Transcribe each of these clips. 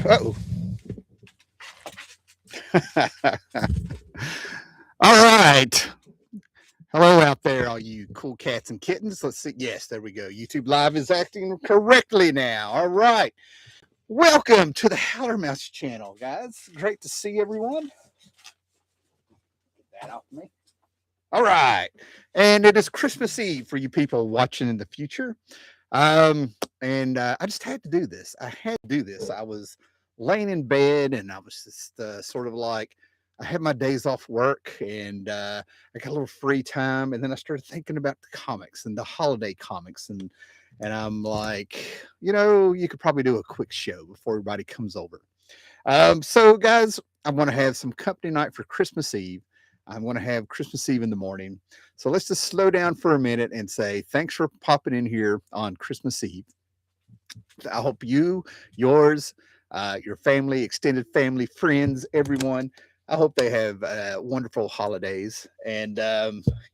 Uh-oh. All right. Hello out there, all you cool cats and kittens. Let's see. Yes, there we go. YouTube Live is acting correctly now. All right. Welcome to the Howler Mouse channel, guys. Great to see everyone. Get that off me. All right. And it is Christmas Eve for you people watching in the future. I just had to do this. I had to do this. I was laying in bed and I was just sort of like, I had my days off work and I got a little free time. And then I started thinking about the comics and the holiday comics. And I'm like, you could probably do a quick show before everybody comes over. So, guys, I want to have some company night for Christmas Eve. I'm going to have Christmas Eve in the morning. So let's just slow down for a minute and say thanks for popping in here on Christmas Eve. I hope you, yours, your family, extended family, friends, everyone, I hope they have wonderful holidays. And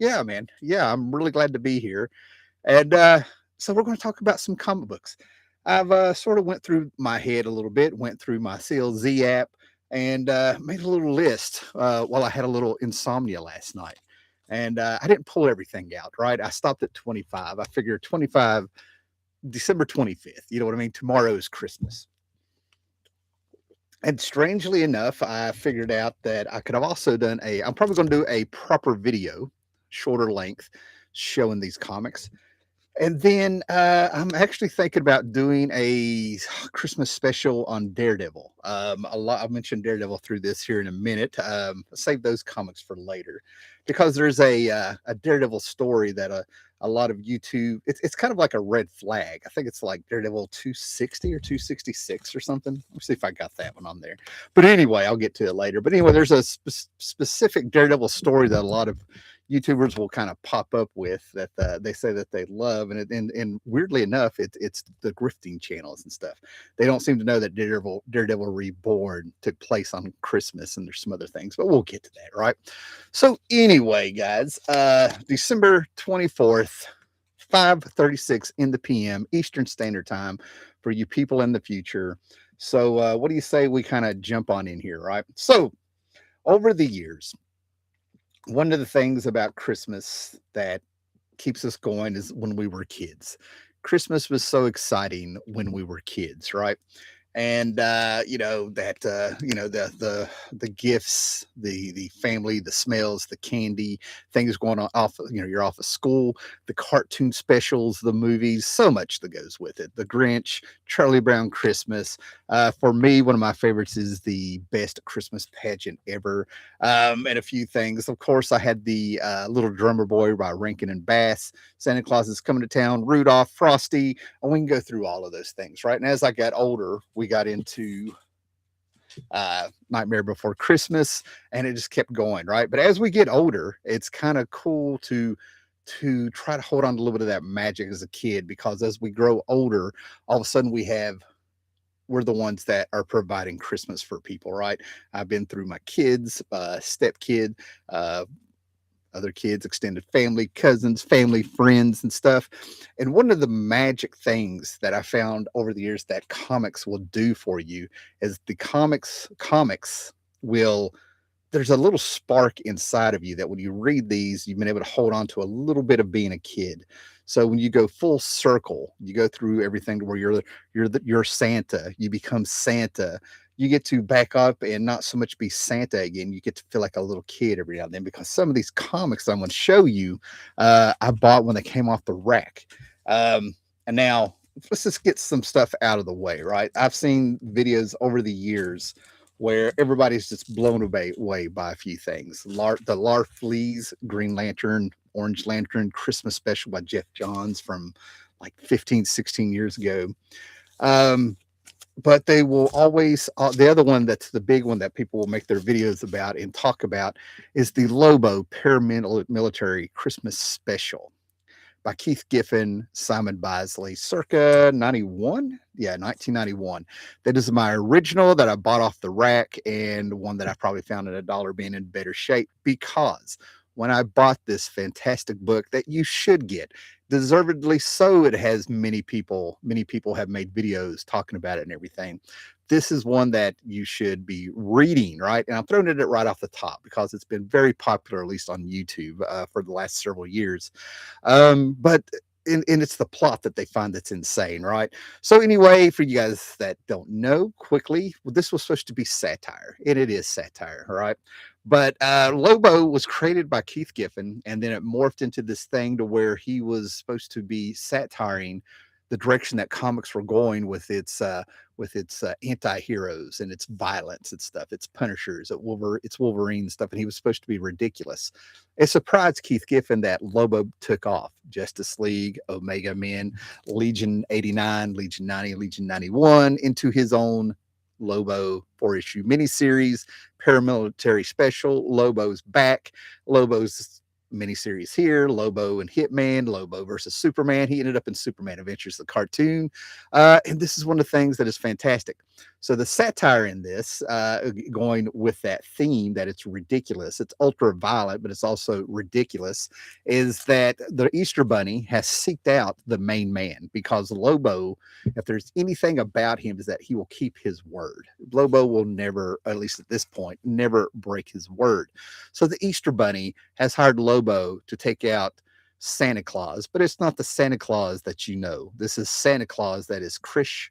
yeah, man, yeah, I'm really glad to be here. And so we're going to talk about some comic books. I've sort of went through my head a little bit, went through my CLZ app, and made a little list while I had a little insomnia last night. And I didn't pull everything out, right? I stopped at 25. I figured 25, December 25th. You know what I mean? Tomorrow is Christmas. And strangely enough, I figured out that I could have also done I'm probably going to do a proper video, shorter length, showing these comics. And then I'm actually thinking about doing a Christmas special on Daredevil. I've mentioned Daredevil through this here in a minute. Save those comics for later, because there's a Daredevil story that a lot of YouTube. It's kind of like a red flag. I think it's like Daredevil 260 or 266 or something. Let's see if I got that one on there. But anyway, I'll get to it later. But anyway, there's a specific Daredevil story that a lot of YouTubers will kind of pop up with that they say that they love, and weirdly enough, it's the grifting channels and stuff. They don't seem to know that Daredevil Reborn took place on Christmas, and there's some other things, but we'll get to that, right? So anyway, guys, December 24th, 5:36 in the PM Eastern Standard Time for you people in the future. So what do you say we kind of jump on in here, right? So over the years, one of the things about Christmas that keeps us going is when we were kids. Christmas was so exciting when we were kids, right? And the gifts, the family, the smells, the candy, things going on off, you're off of school, the cartoon specials, the movies, so much that goes with it. The Grinch, Charlie Brown Christmas. For me, one of my favorites is the best Christmas pageant ever. And a few things. Of course, I had the Little Drummer Boy by Rankin and Bass, Santa Claus is Coming to Town, Rudolph, Frosty, and we can go through all of those things, right? And as I got older, we got into Nightmare Before Christmas, and it just kept going, right? But as we get older, it's kind of cool to try to hold on to a little bit of that magic as a kid, because as we grow older, all of a sudden we're the ones that are providing Christmas for people, right? I've been through my kids, stepkid, other kids, extended family, cousins, family, friends, and stuff. And one of the magic things that I found over the years that comics will do for you is the comics will, there's a little spark inside of you that when you read these, you've been able to hold on to a little bit of being a kid. So when you go full circle, you go through everything to where you're Santa, you become Santa, you get to back up and not so much be Santa again. You get to feel like a little kid every now and then, because some of these comics I'm going to show you, I bought when they came off the rack. And now let's just get some stuff out of the way, right? I've seen videos over the years where everybody's just blown away by a few things. The Larfleeze, Green Lantern, Orange Lantern Christmas special by Jeff Johns from like 15, 16 years ago. But they will always, the other one that's the big one that people will make their videos about and talk about is the Lobo Paramilitary Christmas Special by Keith Giffen, Simon Bisley, circa 91. Yeah, 1991. That is my original that I bought off the rack, and one that I probably found at $1 being in better shape, because when I bought this fantastic book that you should get, deservedly so, it has many people have made videos talking about it and everything. this is one that you should be reading, right? And I'm throwing it right off the top because it's been very popular, at least on YouTube, for the last several years. But and it's the plot that they find that's insane, right? So anyway, for you guys that don't know, quickly, well, this was supposed to be satire, and it is satire, right? But Lobo was created by Keith Giffen, and then it morphed into this thing to where he was supposed to be satiring the direction that comics were going with its anti-heroes and its violence and stuff, its Punishers, its Wolverine stuff, and he was supposed to be ridiculous. It surprised Keith Giffen that Lobo took off. Justice League, Omega Men, Legion 89, Legion 90, Legion 91 into his own Lobo 4-issue miniseries, paramilitary special. Lobo's back. Lobo's miniseries here, Lobo and Hitman, Lobo versus Superman. He ended up in Superman Adventures, the cartoon. And this is one of the things that is fantastic. So the satire in this, going with that theme that it's ridiculous, it's ultra violent, but it's also ridiculous, is that the Easter Bunny has seeked out the main man because Lobo, if there's anything about him, is that he will keep his word. Lobo will never, at least at this point, never break his word. So the Easter Bunny has hired Lobo to take out Santa Claus, but it's not the Santa Claus that you know. This is Santa Claus that is Chris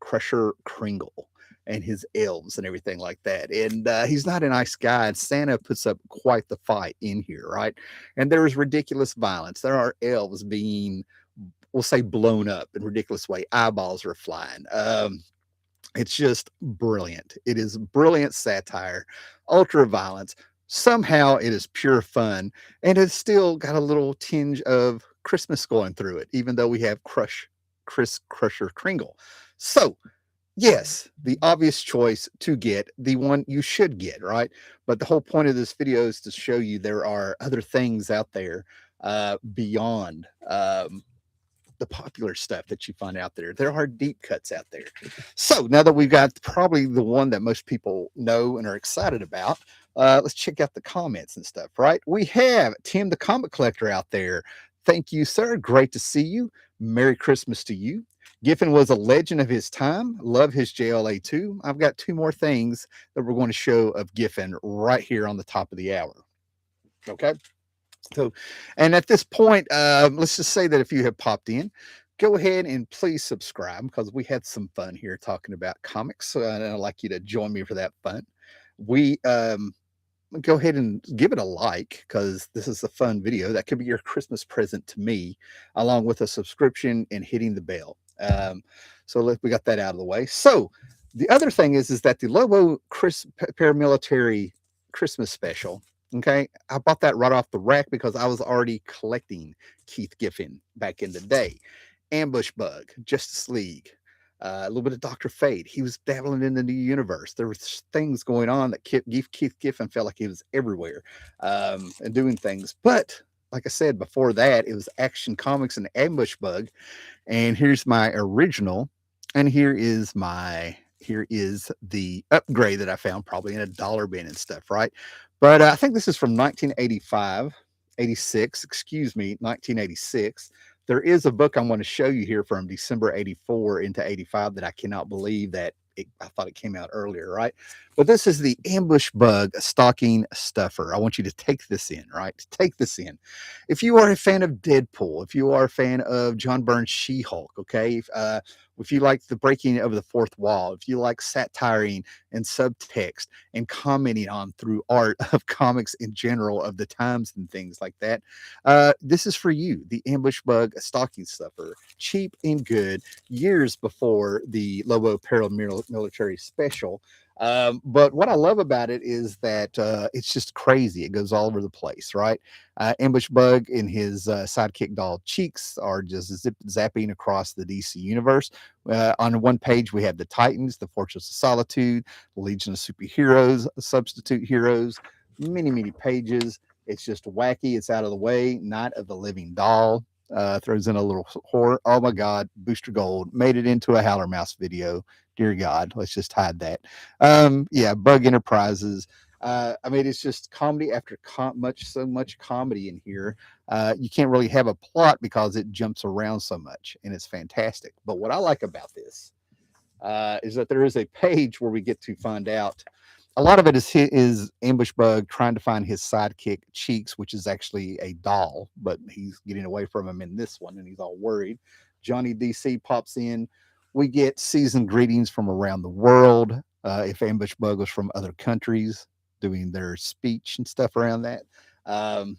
Crusher Kringle and his elves and everything like that. And he's not a nice guy. And Santa puts up quite the fight in here, right? And there is ridiculous violence. There are elves being, we'll say, blown up in a ridiculous way. Eyeballs are flying. It's just brilliant. It is brilliant satire, ultra violence. Somehow it is pure fun, and it's still got a little tinge of Christmas going through it, even though we have Chris Crusher Kringle. So, yes, the obvious choice to get, the one you should get, right? But the whole point of this video is to show you there are other things out there beyond the popular stuff that you find out there. There are deep cuts out there. So now that we've got probably the one that most people know and are excited about, let's check out the comments and stuff, right? We have Tim the Comic Collector out there. Thank you, sir. Great to see you. Merry Christmas to you. Giffen was a legend of his time. Love his JLA too. I've got two more things that we're going to show of Giffen right here on the top of the hour. Okay. So, and at this point, let's just say that if you have popped in, go ahead and please subscribe because we had some fun here talking about comics. And I'd like you to join me for that fun. We go ahead and give it a like because this is a fun video. That could be your Christmas present to me, along with a subscription and hitting the bell. We got that out of the way. So the other thing is that the Lobo paramilitary Christmas special. Okay, I bought that right off the rack because I was already collecting Keith Giffen back in the day. Ambush Bug, Justice League, a little bit of Dr. Fate. He was dabbling in the new universe. There were things going on that Keith Giffen felt like he was everywhere and doing things. But like I said before that, it was Action Comics and Ambush Bug. And here's my original. And here is the upgrade that I found probably in a dollar bin and stuff, right? But I think this is from 86, excuse me, 1986. There is a book I'm going to show you here from December 84 into 85 that I cannot believe that I thought it came out earlier, right? But this is the Ambush Bug Stocking Stuffer. I want you to take this in, right? Take this in. If you are a fan of Deadpool, if you are a fan of John Byrne's She-Hulk, okay? If you like the breaking of the fourth wall, if you like satiring and subtext and commenting on through art of comics in general of the times and things like that, this is for you. The Ambush Bug Stocking Stuffer, cheap and good, years before the Lobo paramilitary special. But what I love about it is that it's just crazy. It goes all over the place, right? Ambush Bug and his sidekick doll Cheeks are just zapping across the DC universe. On one page, we have the Titans, the Fortress of Solitude, the Legion of Superheroes, Substitute Heroes, many pages. It's just wacky. It's out of the way. Night of the Living Doll throws in a little horror. Oh my God, Booster Gold made it into a Howler Mouse video. Dear God, let's just hide that. Yeah, Bug Enterprises. I mean, it's just comedy after so much comedy in here. You can't really have a plot because it jumps around so much, and it's fantastic. But what I like about this is that there is a page where we get to find out a lot of it is Ambush Bug trying to find his sidekick Cheeks, which is actually a doll, but he's getting away from him in this one, and he's all worried. Johnny DC pops in. We get season greetings from around the world. If Ambush Bug was from other countries, doing their speech and stuff around that. Um,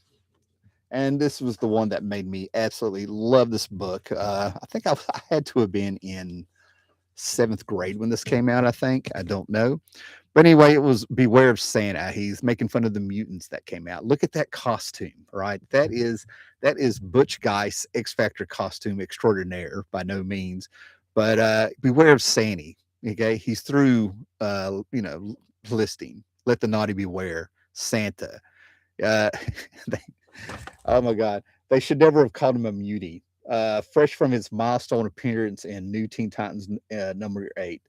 and this was the one that made me absolutely love this book. I think I had to have been in seventh grade when this came out. I don't know, but anyway, it was Beware of Santa. He's making fun of the mutants that came out. Look at that costume, right? That is Butch Geist X Factor costume extraordinaire by no means. But beware of Santa. Okay, he's through listing. Let the naughty beware Santa. Uh, they, oh my God, they should never have called him a mutie. Fresh from his milestone appearance in New Teen Titans number 8.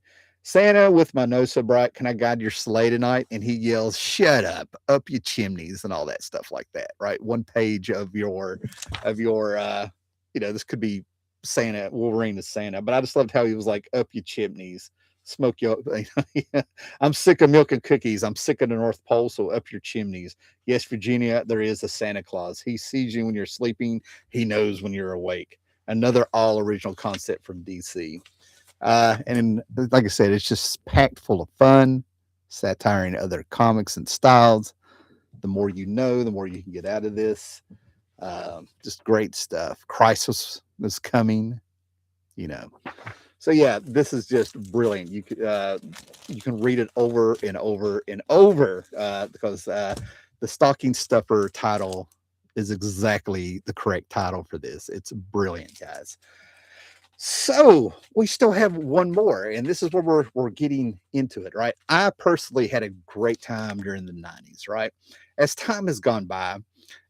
Santa, with my nose so bright, can I guide your sleigh tonight? And he yells, "Shut up your chimneys," and all that stuff like that. Right, one page of your, this could be Santa, Wolverine is Santa, but I just loved how he was like, "Up your chimneys, smoke your." I'm sick of milk and cookies. I'm sick of the North Pole, so up your chimneys. Yes, Virginia, there is a Santa Claus. He sees you when you're sleeping. He knows when you're awake. Another all original concept from DC. And like I said, it's just packed full of fun, satire and other comics and styles. The more you know, the more you can get out of this. Just great stuff. Crisis was coming, you know. So yeah, this is just brilliant. You can read it over and over and over because the stocking stuffer title is exactly the correct title for this. It's brilliant, guys. So we still have one more, and this is where we're getting into it, right? I personally had a great time during the 90s, right? As time has gone by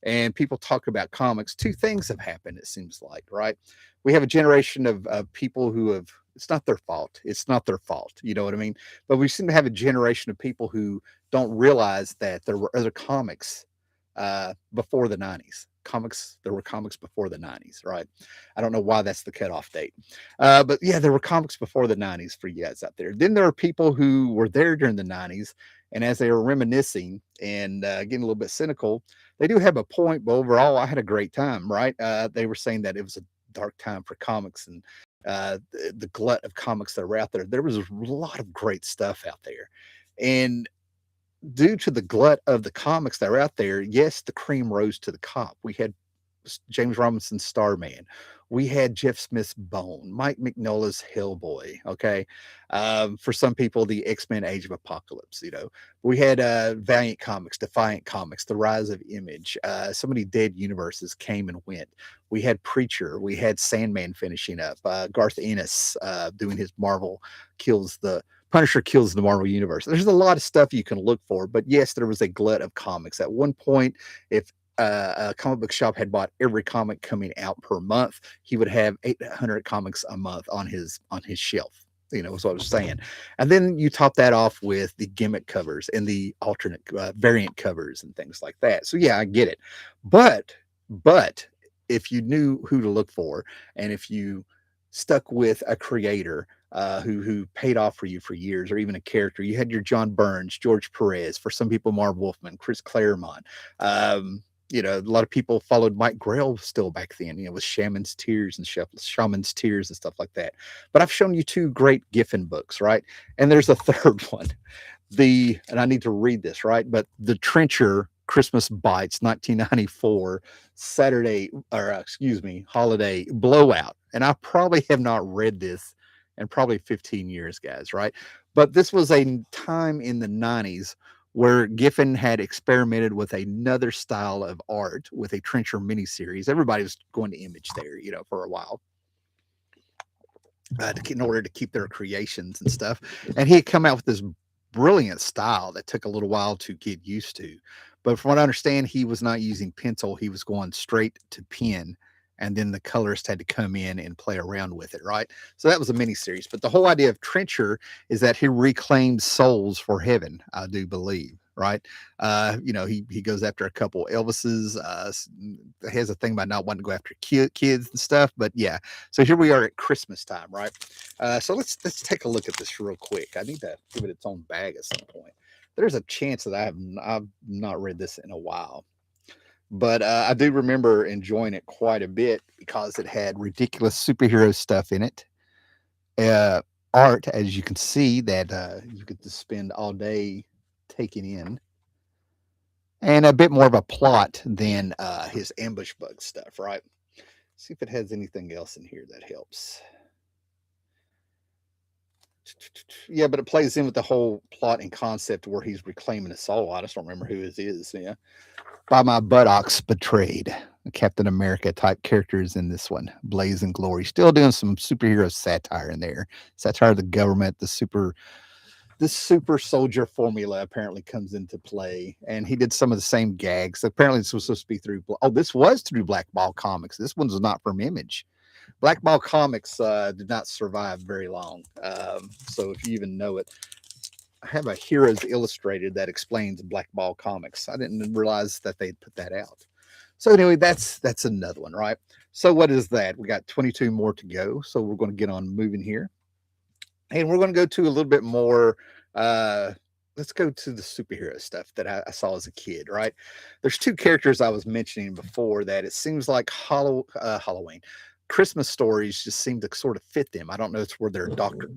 and people talk about comics, two things have happened, it seems like, right? We have a generation of people who have, it's not their fault. It's not their fault. You know what I mean? But we seem to have a generation of people who don't realize that there were other comics before the 90s. There were comics before the 90s, right? I don't know why that's the cutoff date. But yeah, there were comics before the 90s for you guys out there. Then there are people who were there during the 90s, and as they were reminiscing and getting a little bit cynical, they do have a point, but overall, I had a great time, right? They were saying that it was a dark time for comics and the glut of comics that were out there. There was a lot of great stuff out there. And due to the glut of the comics that are out there, yes, the cream rose to the top. We had James Robinson's Starman. We had Jeff Smith's Bone, Mike Mignola's Hellboy. Okay, for some people, the X-Men: Age of Apocalypse. We had Valiant Comics, Defiant Comics, The Rise of Image. So many dead universes came and went. We had Preacher. We had Sandman finishing up. Garth Ennis doing his Marvel kills the Punisher kills the Marvel Universe. There's a lot of stuff you can look for, but yes, there was a glut of comics. At one point, if a comic book shop had bought every comic coming out per month, he would have 800 comics a month on his shelf. Is what I was saying. And then you top that off with the gimmick covers and the alternate variant covers and things like that. So yeah, I get it. But if you knew who to look for, and if you stuck with a creator who paid off for you for years, or even a character. You had your John Burns, George Perez, for some people, Marv Wolfman, Chris Claremont. A lot of people followed Mike Grell still back then, with Shaman's Tears and Shaman's Tears and stuff like that. But I've shown you two great Giffen books, right? And there's a third one. And I need to read this, right? But the Trencher Christmas Bites 1994 holiday blowout. And I probably have not read this in probably 15 years, guys, right? But this was a time in the 90s where Giffen had experimented with another style of art with a Trencher miniseries. Everybody was going to Image there, for a while. In order to keep their creations and stuff. And he had come out with this brilliant style that took a little while to get used to. But from what I understand, he was not using pencil. He was going straight to pen. And then the colorist had to come in and play around with it, right? So that was a mini series. But the whole idea of Trencher is that he reclaimed souls for heaven, I do believe, right? He goes after a couple Elvises. Has a thing about not wanting to go after kids and stuff. But yeah, so here we are at Christmas time, right? So let's take a look at this real quick. I need to give it its own bag at some point. There's a chance that I've not read this in a while, but I do remember enjoying it quite a bit because it had ridiculous superhero stuff in it. Uh, Art, as you can see, that you could just spend all day taking in, and a bit more of a plot than his ambush bug stuff, right? See if it has anything else in here that helps. Yeah, but it plays in with the whole plot and concept where he's reclaiming his soul. I just don't remember who it is. Yeah, by my buttocks betrayed. Captain America type characters in this one. Blaze and Glory. Still doing some superhero satire in there. Satire of the government, this super soldier formula apparently comes into play. And he did some of the same gags. Apparently this was supposed to be through this was through Black Ball Comics. This one's not from Image. Black Ball Comics did not survive very long. So if you even know it, I have a Heroes Illustrated that explains Black Ball Comics. I didn't realize that they'd put that out. So anyway, that's another one, right? So what is that? We got 22 more to go. So we're going to get on moving here. And we're going to go to a little bit more. Let's go to the superhero stuff that I saw as a kid, right? There's two characters I was mentioning before that it seems like Halloween. Christmas stories just seem to sort of fit them. I don't know if it's where they're darker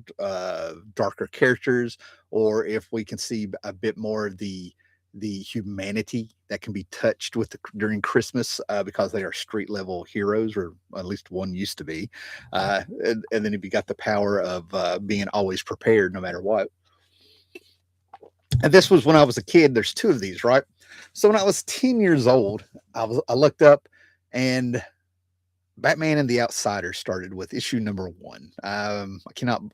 characters, or if we can see a bit more of the humanity that can be touched with during Christmas because they are street level heroes, or at least one used to be. And then if you got the power of being always prepared no matter what. And this was when I was a kid. There's two of these, right? So when I was 10 years old, I looked up, and Batman and the Outsiders started with issue number 1. I don't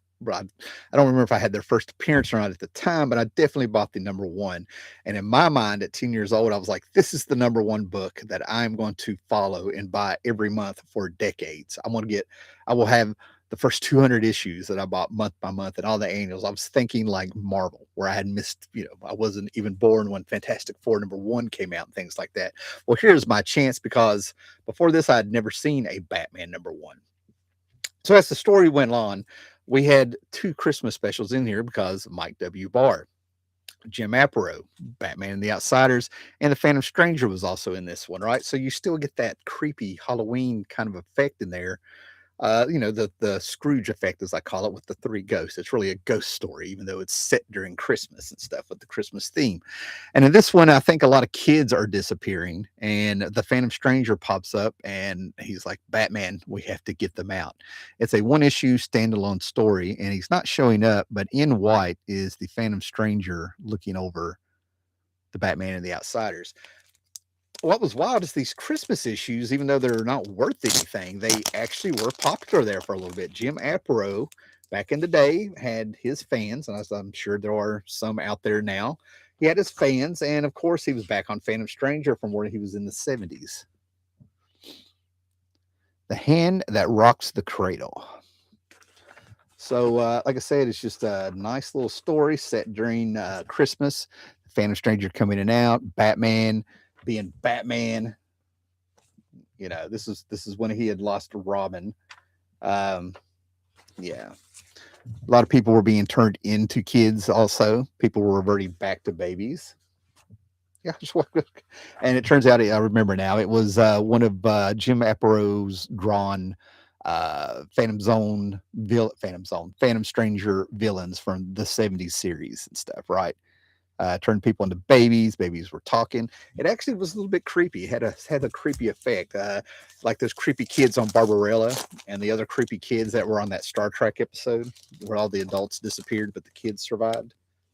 remember if I had their first appearance or not at the time, but I definitely bought the number 1. And in my mind, at 10 years old, I was like, this is the number 1 book that I'm going to follow and buy every month for decades. I will have the first 200 issues that I bought month by month and all the annuals. I was thinking like Marvel, where I had missed, I wasn't even born when Fantastic Four number 1 came out and things like that. Well, here's my chance, because before this, I had never seen a Batman number 1. So as the story went on, we had 2 Christmas specials in here because Mike W. Barr, Jim Aparo, Batman and the Outsiders, and the Phantom Stranger was also in this one, right? So you still get that creepy Halloween kind of effect in there. The Scrooge effect, as I call it, with the 3 ghosts. It's really a ghost story, even though it's set during Christmas and stuff with the Christmas theme. And in this one, I think a lot of kids are disappearing, and the Phantom Stranger pops up, and he's like, Batman, we have to get them out. It's a 1-issue standalone story, and he's not showing up, but in white is the Phantom Stranger looking over the Batman and the Outsiders. What was wild is these Christmas issues, even though they're not worth anything, they actually were popular there for a little bit. Jim Aparo, back in the day, had his fans, and as I'm sure there are some out there now. He had his fans, and of course, he was back on Phantom Stranger from where he was in the 70s. The Hand That Rocks the Cradle. So, like I said, it's just a nice little story set during Christmas. Phantom Stranger coming in and out, Batman being Batman. This is when he had lost Robin. Yeah, a lot of people were being turned into kids. Also, people were reverting back to babies. Yeah, and it turns out, I remember now, it was one of Jim Aparo's drawn Phantom Stranger villains from the 70s series and stuff, right? Turned people into babies. Babies were talking. It actually was a little bit creepy. It had a creepy effect, like those creepy kids on Barbarella and the other creepy kids that were on that Star Trek episode where all the adults disappeared but the kids survived.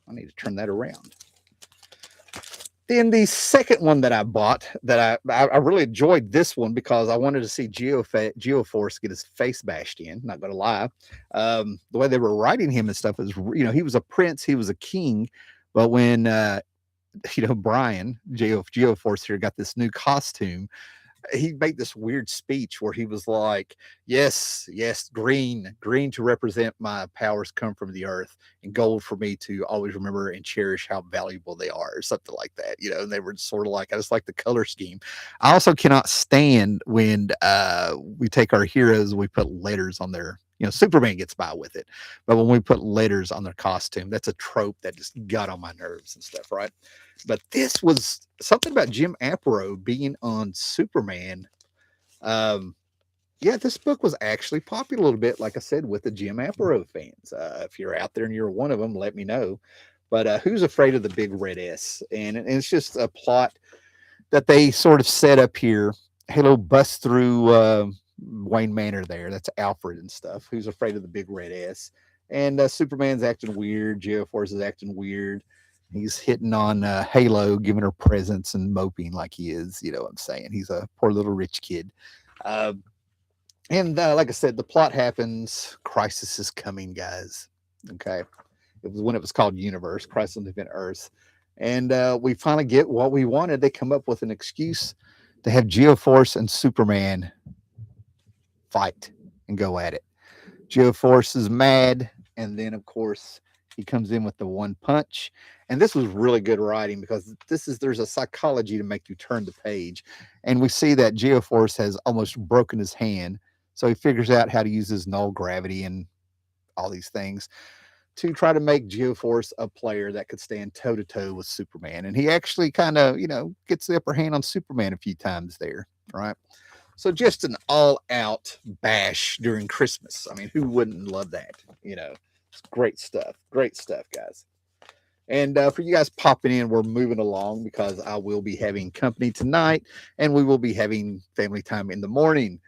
I need to turn that around. Then the second one that I bought, that I really enjoyed this one because I wanted to see Geoforce get his face bashed in. Not going to lie, the way they were writing him and stuff is, he was a prince, he was a king. But when Brian Geoforce here got this new costume, he made this weird speech where he was like, "Yes, yes, green to represent my powers come from the earth, and gold for me to always remember and cherish how valuable they are," or something like that. And they were sort of like, I just like the color scheme. I also cannot stand when we take our heroes, we put letters on their. Superman gets by with it, but when we put letters on their costume, that's a trope that just got on my nerves and stuff, right? But this was something about Jim Aparo being on Superman. Um, yeah, this book was actually popular a little bit, like I said, with the Jim Aparo fans. If you're out there and you're one of them, let me know. But Who's Afraid of the Big Red S? And it's just a plot that they sort of set up here. Halo busts through Wayne Manor there. That's Alfred and stuff. Who's afraid of the Big Red S? And Superman's acting weird. Geoforce is acting weird. He's hitting on Halo, giving her presents and moping like he is. You know what I'm saying? He's a poor little rich kid. Uh, and like I said, the plot happens. Crisis is coming, guys. Okay. It was when it was called Universe, Crisis on Infinite Earth. And we finally get what we wanted. They come up with an excuse to have Geoforce and Superman fight and go at it. Geoforce is mad. And then, of course, he comes in with the one punch. And this was really good writing because there's a psychology to make you turn the page. And we see that Geoforce has almost broken his hand. So he figures out how to use his null gravity and all these things to try to make Geoforce a player that could stand toe to toe with Superman. And he actually kind of, gets the upper hand on Superman a few times there, right? So just an all out bash during Christmas. I mean, who wouldn't love that? It's great stuff. Great stuff, guys. And for you guys popping in, we're moving along because I will be having company tonight and we will be having family time in the morning.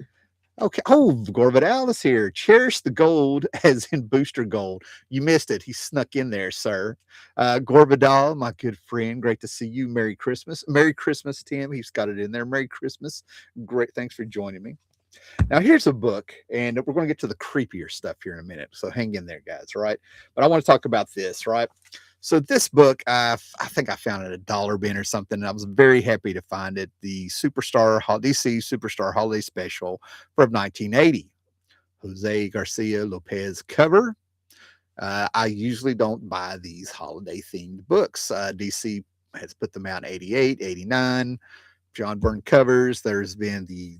Okay. Oh, Gorvidal is here. Cherish the gold, as in booster gold. You missed it. He snuck in there, sir. Gorvidal, my good friend. Great to see you. Merry Christmas. Merry Christmas, Tim. He's got it in there. Merry Christmas. Great. Thanks for joining me. Now, here's a book, and we're going to get to the creepier stuff here in a minute. So hang in there, guys. Right. But I want to talk about this, right? So this book, I think I found it at a dollar bin or something. And I was very happy to find it. The DC Superstar Holiday Special from 1980. Jose Garcia Lopez cover. I usually don't buy these holiday themed books. DC has put them out in 88, 89. John Byrne covers. There's been the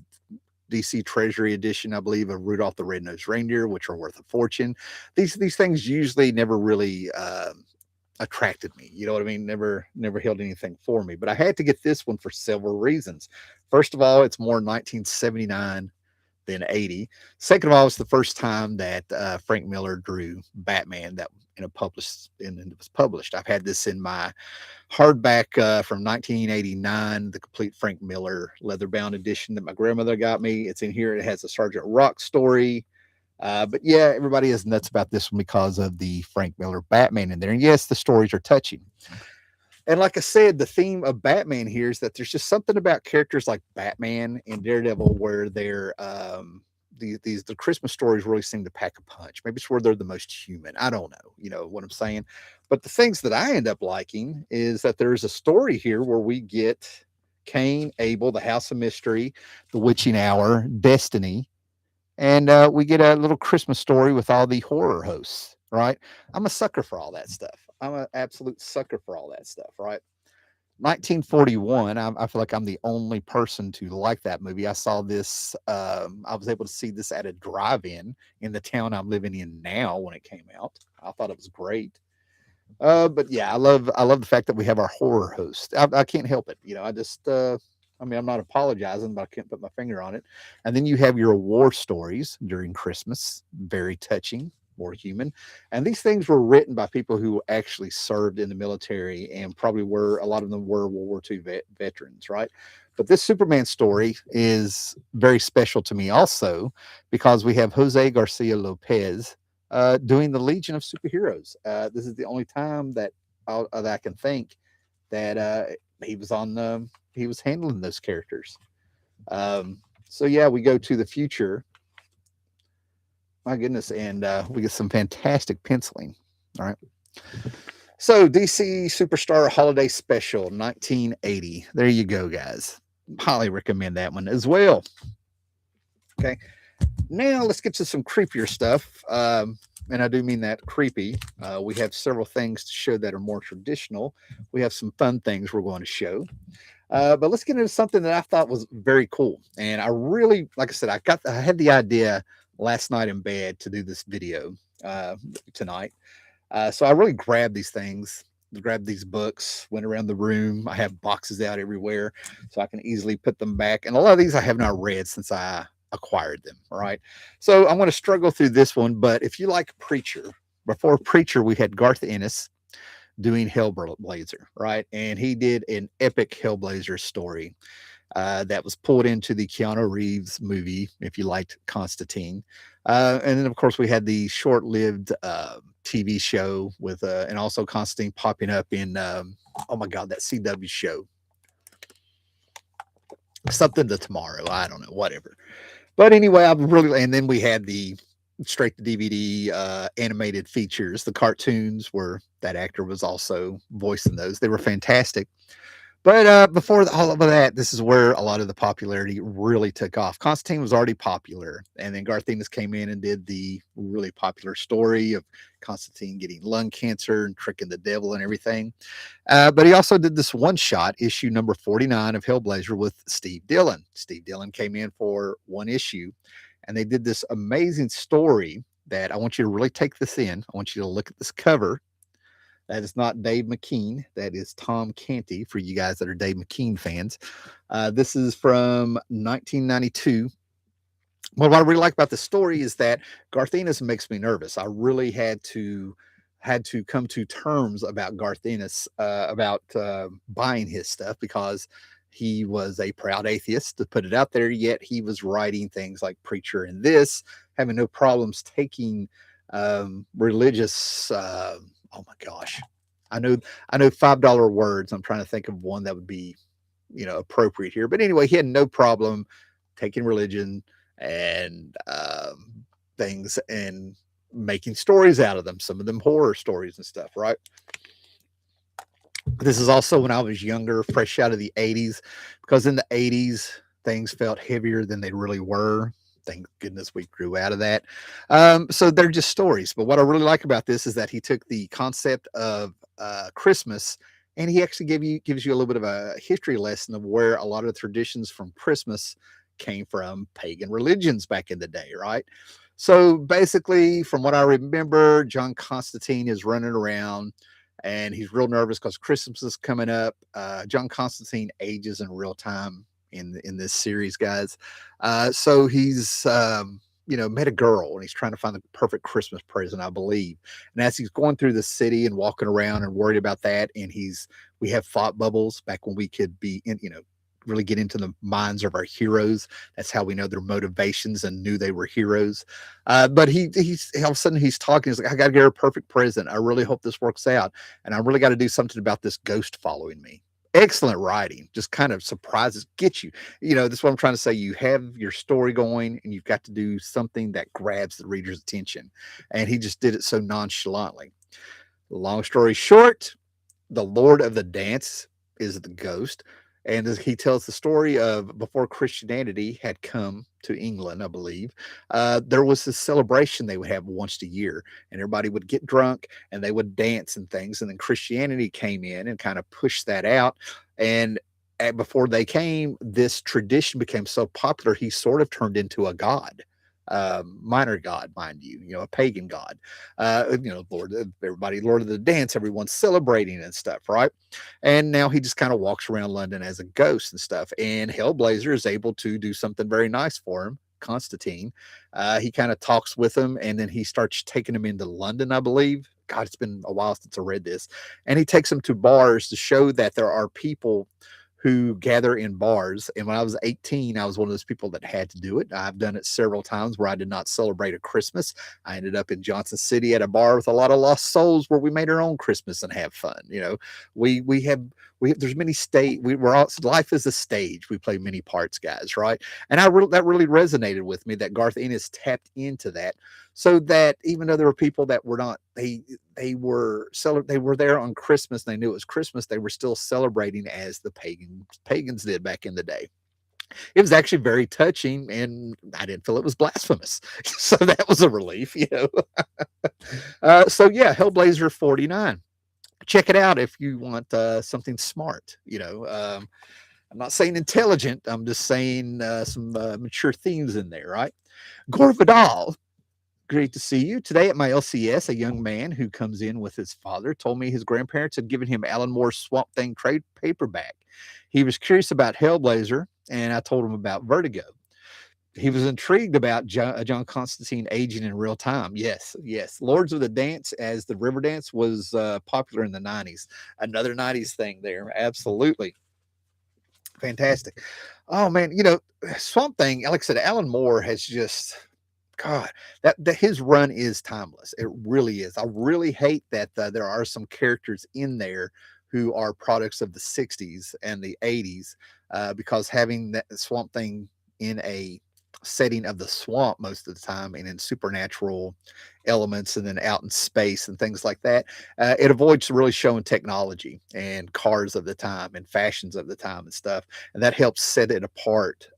DC Treasury edition, I believe, of Rudolph the Red-Nosed Reindeer, which are worth a fortune. These things usually never really attracted me. You know what I mean? Never held anything for me. But I had to get this one for several reasons. First of all, it's more 1979 than 80. Second of all, it's the first time that Frank Miller drew Batman that published and it was published. I've had this in my hardback from 1989, the complete Frank Miller leather-bound edition that my grandmother got me. It's in here. It has a Sergeant Rock story. But yeah, everybody is nuts about this one because of the Frank Miller Batman in there. And yes, the stories are touching. And like I said, the theme of Batman here is that there's just something about characters like Batman and Daredevil where they're the Christmas stories really seem to pack a punch. Maybe it's where they're the most human. I don't know. You know what I'm saying? But the things that I end up liking is that there's a story here where we get Cain, Abel, the House of Mystery, the Witching Hour, Destiny, and we get a little Christmas story with all the horror hosts, right? I'm a sucker for all that stuff. I'm an absolute sucker for all that stuff, right? 1941, I feel like I'm the only person to like that movie. I saw this, I was able to see this at a drive-in in the town I'm living in now when it came out. I thought it was great. But yeah, I love the fact that we have our horror host. I can't help it. I mean, I'm not apologizing, but I can't put my finger on it. And then you have your war stories during Christmas, very touching, more human. And these things were written by people who actually served in the military and probably a lot of them were World War II veterans, right? But this Superman story is very special to me also because we have Jose Garcia Lopez doing the Legion of Superheroes. This is the only time that I can think that he was handling those characters. So yeah, we go to the future. My goodness, and we get some fantastic penciling. All right. So DC Superstar Holiday Special 1980. There you go, guys. highly recommend that one as well. Okay, now let's get to some creepier stuff. And I do mean that creepy. We have several things to show that are more traditional. We have some fun things we're going to show. But let's get into something that I thought was very cool. And I really, like I said, I had the idea last night in bed to do this video uh, tonight. So I really grabbed these things, grabbed these books, went around the room. I have boxes out everywhere, so I can easily put them back. And a lot of these I have not read since I acquired them. All right. So I'm going to struggle through this one. But if you like Preacher, before Preacher, we had Garth Ennis doing Hellblazer, right? And he did an epic Hellblazer story that was pulled into the Keanu Reeves movie, if you liked Constantine. And then, of course, we had the short lived TV show with, and also Constantine popping up in, oh my God, that CW show. Something to Tomorrow. I don't know, whatever. But anyway, I'm really, and then we had the straight to DVD animated features. The cartoons where that actor was also voicing those. They were fantastic. But before all of that, this is where a lot of the popularity really took off. Constantine was already popular, and then Garth Ennis came in and did the really popular story of Constantine getting lung cancer and tricking the devil and everything. But he also did this one shot, issue number 49 of Hellblazer with Steve Dillon. Steve Dillon came in for one issue, and they did this amazing story that I want you to really take this in. I want you to look at this cover. That is not Dave McKean. That is Tom Canty for you guys that are Dave McKean fans. This is from 1992. Well, what I really like about the story is that Garth Ennis makes me nervous. I really had to come to terms about Garth Ennis, about buying his stuff because he was a proud atheist, to put it out there. Yet he was writing things like Preacher and this, having no problems taking religious. Oh my gosh, I know $5 words. I'm trying to think of one that would be, appropriate here. But anyway, he had no problem taking religion and things and making stories out of them. Some of them horror stories and stuff, right? This is also when I was younger, fresh out of the 80s, because in the 80s, things felt heavier than they really were. Thank goodness we grew out of that. So they're just stories. But what I really like about this is that he took the concept of Christmas and he actually gives you a little bit of a history lesson of where a lot of the traditions from Christmas came from pagan religions back in the day, right? So basically, from what I remember, John Constantine is running around and he's real nervous because Christmas is coming up. John Constantine ages in real time in this series, guys. So he's met a girl and he's trying to find the perfect Christmas present, I believe. And as he's going through the city and walking around and worried about that, and we have thought bubbles back when we could be in, really get into the minds of our heroes. That's how we know their motivations and knew they were heroes. But he's all of a sudden he's talking. He's like, I got to get her a perfect present. I really hope this works out. And I really got to do something about this ghost following me. Excellent writing, just kind of surprises, get you. That's what I'm trying to say. You have your story going and you've got to do something that grabs the reader's attention. And he just did it so nonchalantly. Long story short, the Lord of the Dance is the ghost. And he tells the story of before Christianity had come to England, I believe, there was this celebration they would have once a year, and everybody would get drunk and they would dance and things. And then Christianity came in and kind of pushed that out. And before they came, this tradition became so popular, he sort of turned into a god. Minor god, mind you, a pagan god. Lord, everybody, Lord of the Dance, everyone's celebrating and stuff, right? And now he just kind of walks around London as a ghost and stuff. And Hellblazer is able to do something very nice for him. Constantine, he kind of talks with him, and then he starts taking him into London, I believe. God, it's been a while since I read this. And he takes him to bars to show that there are people who gather in bars. And when I was 18, I was one of those people that had to do it. I've done it several times where I did not celebrate a Christmas. I ended up in Johnson City at a bar with a lot of lost souls where we made our own Christmas and have fun. We have there's many we're all, life is a stage. We play many parts, guys, right? And that really resonated with me that Garth Ennis tapped into that. so that even though there were people that were not, they were there on Christmas, and they knew it was Christmas, they were still celebrating as the pagans did back in the day. It was actually very touching, and I didn't feel it was blasphemous. So that was a relief, you know. So yeah, Hellblazer 49. Check it out if you want something smart. I'm not saying intelligent. I'm just saying some mature themes in there, right? Gore Vidal, great to see you. Today at my LCS, a young man who comes in with his father told me his grandparents had given him Alan Moore's Swamp Thing trade paperback. He was curious about Hellblazer, and I told him about Vertigo. He was intrigued about John Constantine aging in real time. Yes, yes. Lords of the Dance, as the River Dance, was popular in the 90s. Another 90s thing there. Absolutely. Fantastic. Oh, man. Swamp Thing, like I said, Alan Moore has just, God, that his run is timeless. It really is. I really hate that there are some characters in there who are products of the 60s and the 80s, because having that Swamp Thing in a setting of the swamp most of the time and in supernatural elements and then out in space and things like that, it avoids really showing technology and cars of the time and fashions of the time and stuff, and that helps set it apart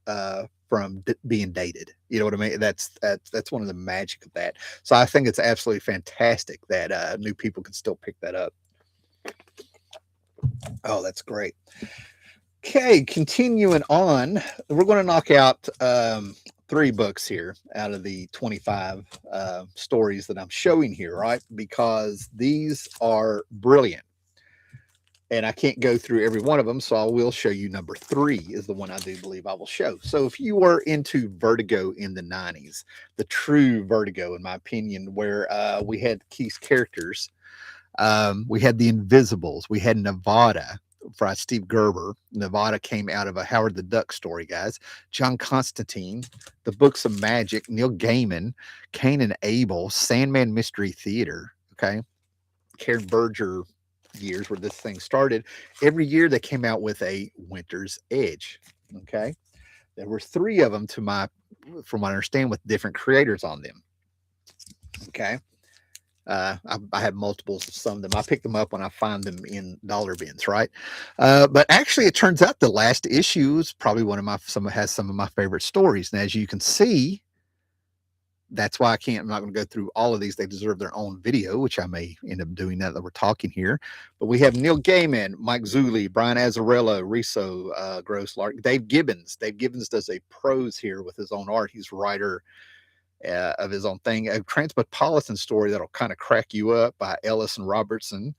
from being dated. You know what I mean? That's one of the magic of that. So I think it's absolutely fantastic that new people can still pick that up. Oh, that's great. Okay, continuing on, we're going to knock out 3 books here out of the 25 stories that I'm showing here, right? Because these are brilliant. And I can't go through every one of them, so I will show you number 3 is the one I do believe I will show. So if you were into Vertigo in the 90s, the true Vertigo, in my opinion, where we had Keith's characters, we had the Invisibles, we had Nevada by Steve Gerber. Nevada came out of a Howard the Duck story, guys. John Constantine, the Books of Magic, Neil Gaiman, Cain and Abel, Sandman Mystery Theater, okay? Karen Berger years where this thing started. Every year they came out with a Winter's Edge, okay? There were 3 of them from what I understand, with different creators on them, okay? I have multiples of some of them. I pick them up when I find them in dollar bins, right? But actually, it turns out the last issue is probably has some of my favorite stories. And as you can see, that's why I'm not going to go through all of these. They deserve their own video, which I may end up doing now that we're talking here. But we have Neil Gaiman, Mike Zulli, Brian Azzarello, Riso, Gross, Lark, Dave Gibbons. Dave Gibbons does a prose here with his own art. He's a writer of his own thing. A Transmetropolitan story that'll kind of crack you up by Ellis and Robertson.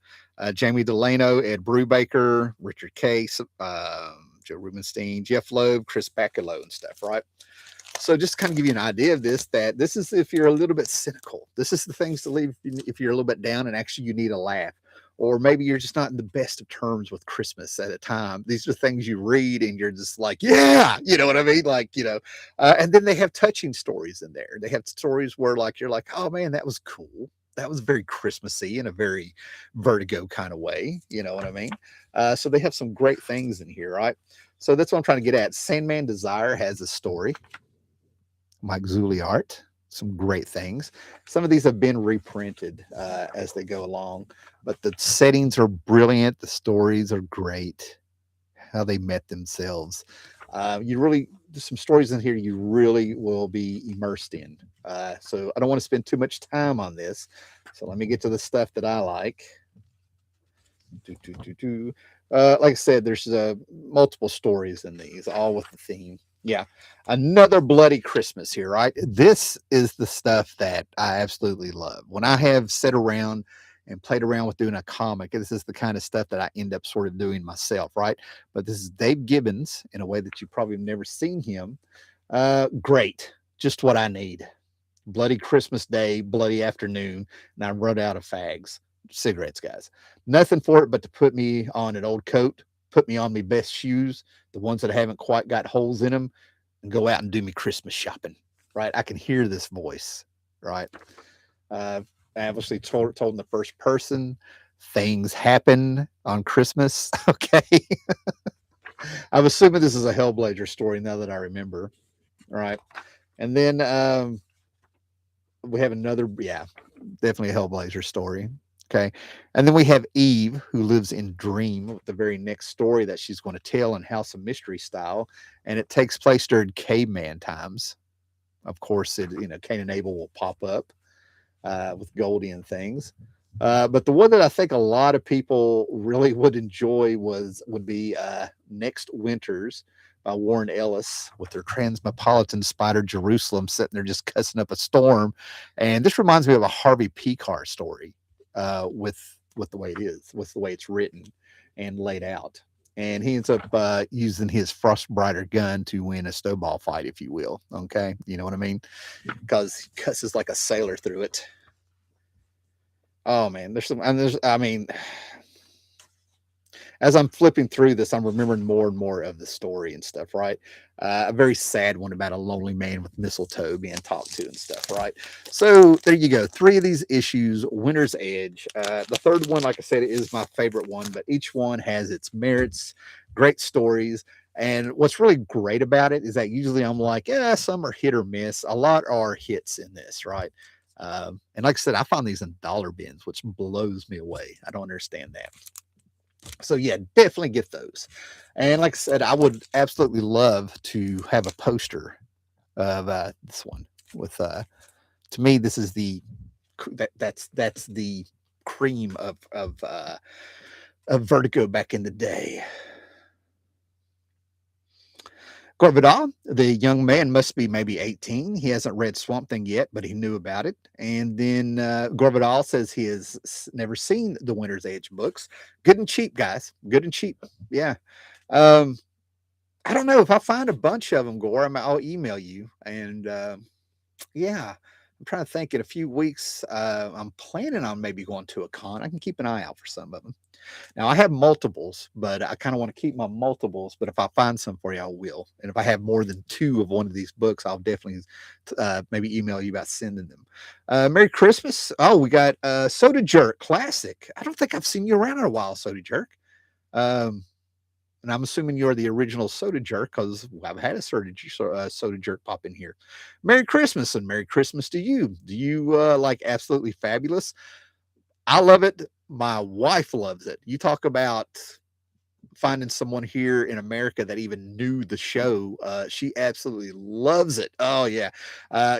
Jamie Delano, Ed Brubaker, Richard Case, Joe Rubenstein, Jeff Loeb, Chris Bacalo and stuff, right? So just to kind of give you an idea of this, that this is if you're a little bit cynical. This is the things to leave if you're a little bit down and actually you need a laugh. Or maybe you're just not in the best of terms with Christmas at a time. These are things you read and you're just like, yeah, you know what I mean? Like, and then they have touching stories in there. They have stories where like, you're like, oh man, that was cool. That was very Christmassy in a very Vertigo kind of way. You know what I mean? So they have some great things in here, right? So that's what I'm trying to get at. Sandman Desire has a story. Mike Zulli art, some great things. Some of these have been reprinted as they go along, but the settings are brilliant. The stories are great. How they met themselves. There's some stories in here you really will be immersed in. So I don't want to spend too much time on this. So let me get to the stuff that I like. Like I said, there's multiple stories in these, all with the theme. Yeah, another bloody Christmas here, right? This is the stuff that I absolutely love. When I have sat around and played around with doing a comic, this is the kind of stuff that I end up sort of doing myself, right? But this is Dave Gibbons in a way that you probably have never seen him. Great, just what I need. Bloody Christmas Day, bloody afternoon, and I run out of fags, cigarettes, guys. Nothing for it but to put me on an old coat, put me on my best shoes, the ones that haven't quite got holes in them, and go out and do me Christmas shopping, right? I can hear this voice, right? I obviously told in the first person. Things happen on Christmas. Okay. I'm assuming this is a Hellblazer story now that I remember. All right. And then We have another, yeah, definitely a Hellblazer story. Okay. And then we have Eve, who lives in Dream, with the very next story that she's going to tell in House of Mystery style. And it takes place during caveman times. Of course, Cain and Abel will pop up with Goldie and things. But the one that I think a lot of people really would enjoy would be Next Winters by Warren Ellis with their transmetropolitan spider Jerusalem sitting there just cussing up a storm. And this reminds me of a Harvey Pekar story with the way it is, with the way it's written and laid out. And he ends up using his Frostbrighter gun to win a snowball fight, if you will. Okay, you know what I mean? Because he cusses like a sailor through it. Oh man, I mean, as I'm flipping through this, I'm remembering more and more of the story and stuff, right? A very sad one about a lonely man with mistletoe being talked to and stuff, right? So there you go. 3 of these issues, Winter's Edge. The third one, like I said, is my favorite one, but each one has its merits, great stories. And what's really great about it is that usually I'm like, yeah, some are hit or miss. A lot are hits in this, right? And like I said, I found these in dollar bins, which blows me away. I don't understand that. So yeah, definitely get those. And like I said, I would absolutely love to have a poster of this one with. To me, this is that's the cream of Vertigo back in the day. Gorvidal, the young man, must be maybe 18. He hasn't read Swamp Thing yet, but he knew about it. And then Gorvidal says he has never seen the Winter's Edge books. Good and cheap, guys. Good and cheap. Yeah. Um, I don't know if I find a bunch of them, Gore. I'll email you. And yeah, I'm trying to think. In a few weeks, I'm planning on maybe going to a con. I can keep an eye out for some of them. Now I have multiples, but I kind of want to keep my multiples. But if I find some for you, I will. And if I have more than 2 of one of these books, I'll definitely maybe email you about sending them. Merry Christmas! Oh, we got Soda Jerk Classic. I don't think I've seen you around in a while, Soda Jerk. Um, and I'm assuming you're the original Soda Jerk because I've had a Soda Jerk pop in here. Merry Christmas and Merry Christmas to you. Do you like Absolutely Fabulous? I love it. My wife loves it. You talk about finding someone here in America that even knew the show. She absolutely loves it. Oh yeah.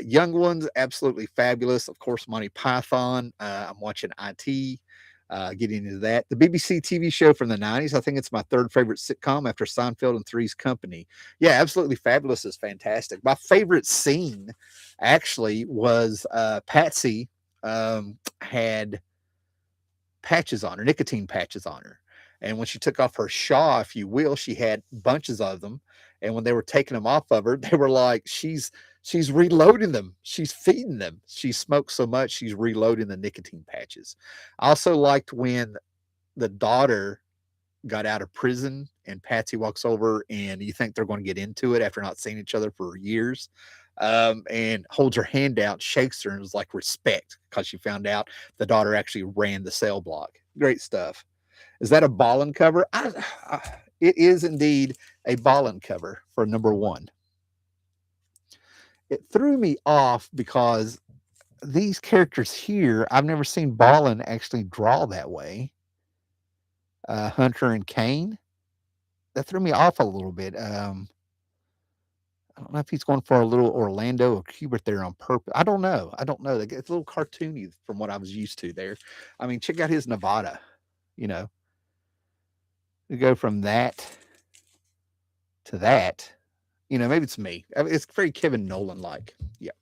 Young ones, absolutely fabulous. Of course, Monty Python. I'm watching IT. Getting into that. The BBC TV show from the 90s. I think it's my third favorite sitcom after Seinfeld and Three's Company. Yeah, absolutely fabulous is fantastic. My favorite scene actually was Patsy had patches on her, nicotine patches on her. And when she took off her shawl, if you will, she had bunches of them. And when they were taking them off of her, they were like, she's reloading them. She's feeding them. She smoked so much, she's reloading the nicotine patches. I also liked when the daughter got out of prison and Patsy walks over and you think they're going to get into it after not seeing each other for years. And holds her hand out, shakes her, and was like respect because she found out the daughter actually ran the cell block. Great stuff. Is that a Ballin cover? It is indeed a Ballin cover for number 1. It threw me off because these characters here, I've never seen Ballin actually draw that way. Hunter and Kane. That threw me off a little bit. I don't know if he's going for a little Orlando or Kubert there on purpose. I don't know. I don't know. It's a little cartoony from what I was used to there. I mean, check out his Nevada. You know, to go from that to that. Maybe it's me. It's very Kevin Nolan like. Yeah.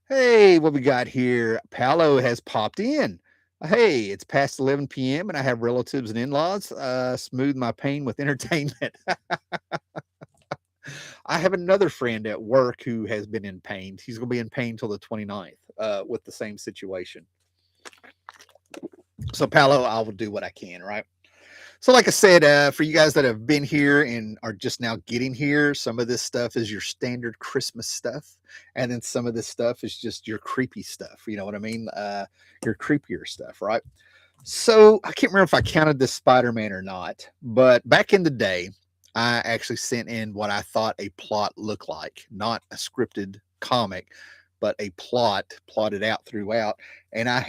Hey, what we got here? Paolo has popped in. Hey, it's past 11 p.m. and I have relatives and in-laws. Smooth my pain with entertainment. I have another friend at work who has been in pain. He's going to be in pain till the 29th with the same situation. So, Paolo, I will do what I can, right? So, like I said, for you guys that have been here and are just now getting here, some of this stuff is your standard Christmas stuff. And then some of this stuff is just your creepy stuff. You know what I mean? Your creepier stuff, right? So, I can't remember if I counted this Spider-Man or not, but back in the day, I actually sent in what I thought a plot looked like, not a scripted comic, but a plot plotted out throughout. And I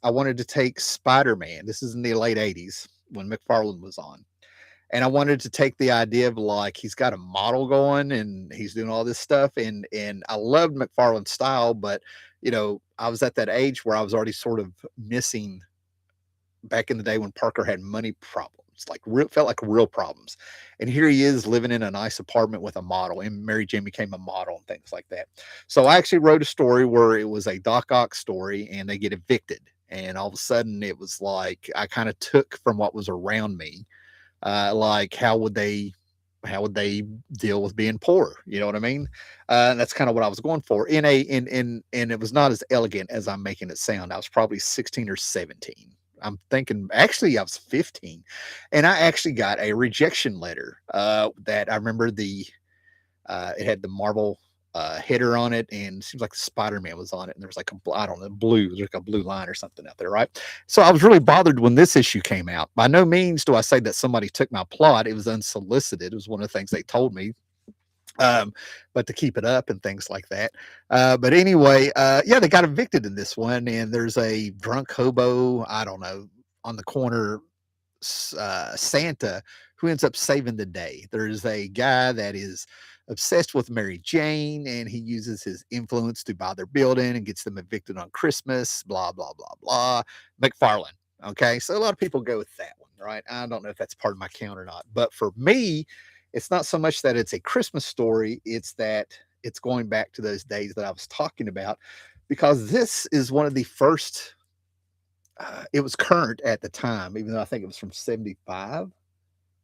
wanted to take Spider-Man. This is in the late 80s when McFarlane was on. And I wanted to take the idea of like he's got a model going and he's doing all this stuff. And I loved McFarlane's style, but I was at that age where I was already sort of missing back in the day when Parker had money problems, like felt like real problems. And here he is living in a nice apartment with a model, and Mary Jane became a model and things like that. So I actually wrote a story where it was a Doc Ock story, and they get evicted. And all of a sudden, it was like I kind of took from what was around me, like how would they deal with being poor? You know what I mean? And that's kind of what I was going for. And it was not as elegant as I'm making it sound. I was probably 16 or 17. I'm thinking actually I was 15, and I actually got a rejection letter. That I remember it had the Marvel header on it, and it seems like Spider-Man was on it, and there was like I don't know, there's like a blue line or something out there, right? So I was really bothered when this issue came out. By no means do I say that somebody took my plot. It was unsolicited. It was one of the things they told me, but to keep it up and things like that. But anyway, yeah, they got evicted in this one, and there's a drunk hobo, I don't know, on the corner, Santa, who ends up saving the day. There's a guy that is obsessed with Mary Jane, and he uses his influence to buy their building and gets them evicted on Christmas, blah, blah, blah, blah. McFarlane. Okay. So a lot of people go with that one, right? I don't know if that's part of my count or not. But for me, it's not so much that it's a Christmas story, it's that it's going back to those days that I was talking about, because this is one of the first, it was current at the time, even though I think it was from 75,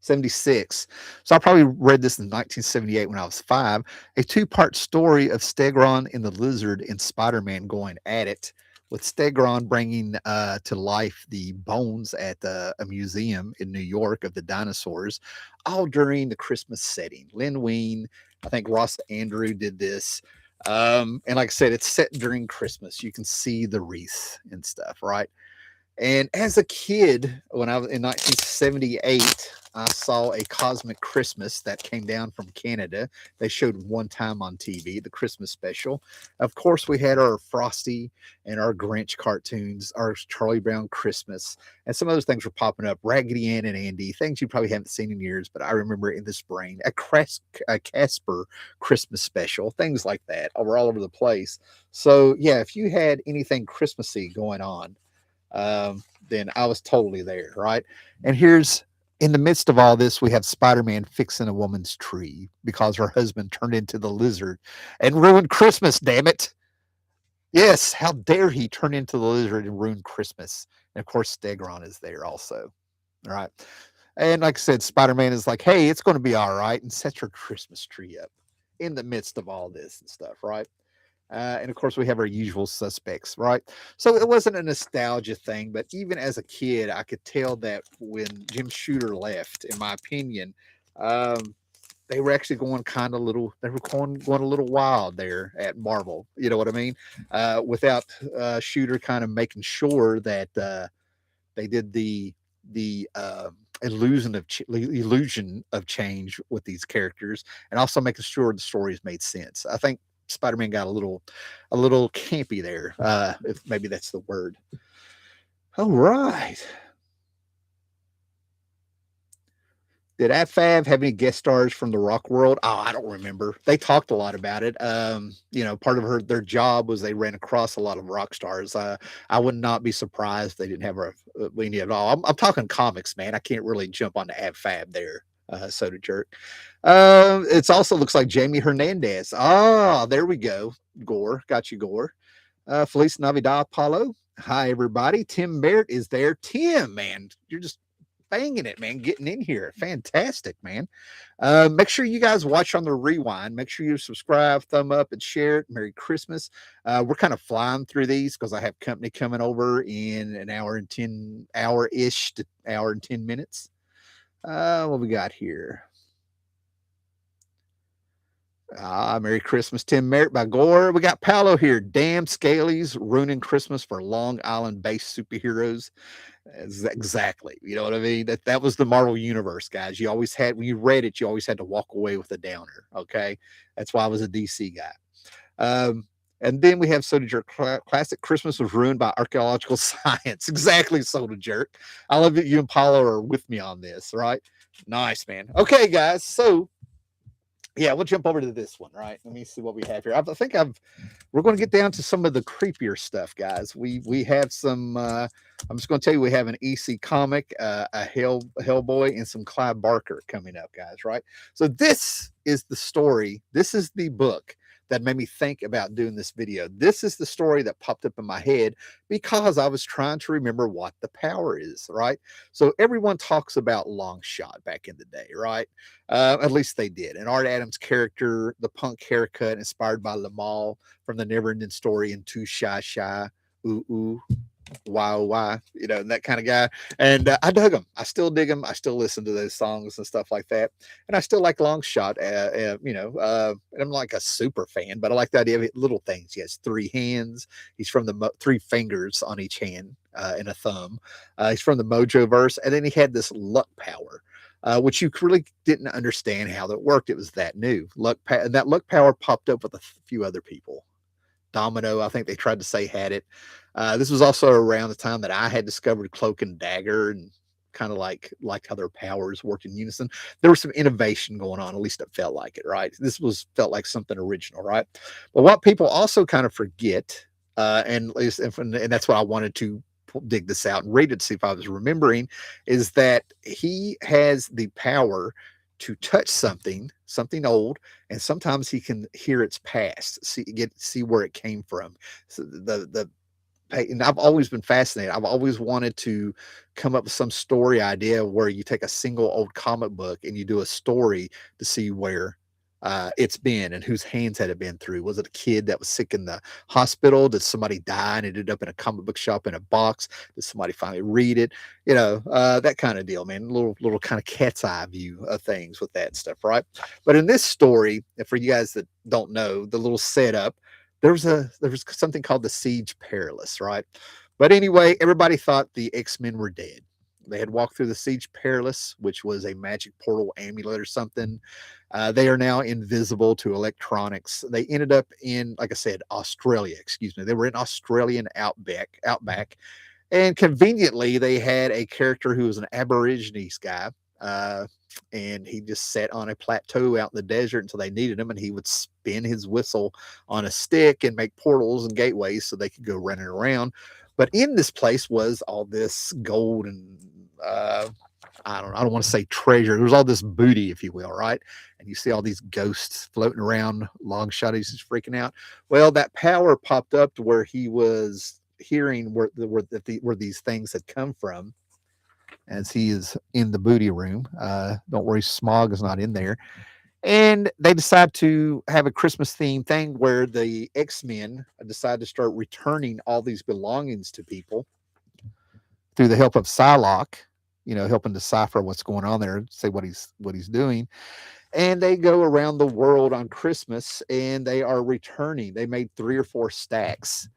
76. So I probably read this in 1978 when I was 5. A two-part story of Stegron and the Lizard and Spider-Man going at it, with Stegron bringing to life the bones at a museum in New York of the dinosaurs, all during the Christmas setting. Lynn Wein, I think Ross Andrew did this. And like I said, it's set during Christmas. You can see the wreath and stuff, right? And as a kid, when I was in 1978, I saw a Cosmic Christmas that came down from Canada. They showed one time on TV, the Christmas special. Of course, we had our Frosty and our Grinch cartoons, our Charlie Brown Christmas, and some other things were popping up. Raggedy Ann and Andy, things you probably haven't seen in years, but I remember in this brain. A Casper Christmas special, things like that were all over the place. So, yeah, if you had anything Christmassy going on, then I was totally there, right? And here's in the midst of all this, we have Spider-Man fixing a woman's tree because her husband turned into the lizard and ruined Christmas, damn it. Yes, how dare he turn into the lizard and ruin Christmas? And of course, Stegron is there also. All right. And like I said, Spider-Man is like, hey, it's going to be all right, and sets her Christmas tree up in the midst of all this and stuff, right? And of course, we have our usual suspects, right? So it wasn't a nostalgia thing, but even as a kid, I could tell that when Jim Shooter left, in my opinion, um, they were actually going kind of little, they were going a little wild there at Marvel. You know what I mean? Without Shooter kind of making sure that they did the illusion of change with these characters, and also making sure the stories made sense. I think Spider-Man got a little campy there, if maybe that's the word. All right. Did AFAB have any guest stars from the rock world? Oh, I don't remember. They talked a lot about it. Part of their job was they ran across a lot of rock stars. I would not be surprised if they didn't have any at all. I'm talking comics, man. I can't really jump on the AFAB there. Soda jerk. It also looks like Jamie Hernandez. Ah, there we go. Gore, got you, Gore. Feliz Navidad, Paulo. Hi, everybody. Tim Merritt is there. Tim, man, you're just banging it, man, getting in here. Fantastic, man. Make sure you guys watch on the rewind. Make sure you subscribe, thumb up, and share it. Merry Christmas. We're kind of flying through these because I have company coming over in an hour-ish to hour and 10 minutes. What we got here? Merry Christmas, Tim Merritt by Gore. We got Paolo here. Damn Scalies ruining Christmas for Long Island-based superheroes. Exactly. You know what I mean? That was the Marvel Universe, guys. You always had, when you read it, you always had to walk away with a downer. Okay. That's why I was a DC guy. And then we have Soda Jerk Classic. Christmas was ruined by archaeological science. Exactly, Soda Jerk. I love that you and Paulo are with me on this, right? Nice, man. Okay, guys. So yeah, we'll jump over to this one, right? Let me see what we have here. I think we're going to get down to some of the creepier stuff, guys. We have some. I'm just going to tell you, we have an EC comic, a Hellboy, and some Clive Barker coming up, guys. Right. So this is the story. This is the book that made me think about doing this video. This is the story that popped up in my head because I was trying to remember what the power is. Right. So everyone talks about Long Shot back in the day, right? At least they did. And Art Adams' character, the punk haircut, inspired by Lamal from the Neverending Story and Too Shy Shy, Ooh Ooh, Why Oh Why, and that kind of guy. And I dug them. I still dig them. I still listen to those songs and stuff like that. And I still like Long Shot. And I'm like a super fan, but I like the idea of little things. He has three hands. He's from the three fingers on each hand and a thumb. He's from the Mojo verse, and then he had this luck power. Which you really didn't understand how that worked. It was that new. That luck power popped up with a few other people. Domino, I think they tried to say had it. This was also around the time that I had discovered Cloak and Dagger and kind of liked how their powers worked in unison. There was some innovation going on, at least it felt like it, right? This was felt like something original, right? But what people also kind of forget, and that's what I wanted to dig this out and read it to see if I was remembering, is that he has the power to touch something old, and sometimes he can hear its past, see where it came from. So and I've always been fascinated. I've always wanted to come up with some story idea where you take a single old comic book and you do a story to see where it's been and whose hands had it been through. Was it a kid that was sick in the hospital? Did somebody die and ended up in a comic book shop in a box? Did somebody finally read it? That kind of deal, man. Little kind of cat's eye view of things with that stuff, right? But in this story, and for you guys that don't know, the little setup, there was something called the Siege Perilous, right? But anyway, everybody thought the X-Men were dead. They had walked through the Siege Perilous, which was a magic portal amulet or something. They are now invisible to electronics. They ended up in, like I said, Australia. Excuse me. They were in Australian outback, and conveniently, they had a character who was an Aborigines guy. Uh, and he just sat on a plateau out in the desert until they needed him, and he would spin his whistle on a stick and make portals and gateways so they could go running around. But in this place was all this gold and I don't want to say treasure. There was all this booty, if you will, right? And you see all these ghosts floating around. Long shot, he's just freaking out. Well, that power popped up to where he was hearing where these things had come from, as he is in the booty room. Don't worry, Smog is not in there. And they decide to have a Christmas theme thing where the X-Men decide to start returning all these belongings to people through the help of Psylocke, helping decipher what's going on there, say what he's doing. And they go around the world on Christmas and they are returning. They made 3 or 4 stacks,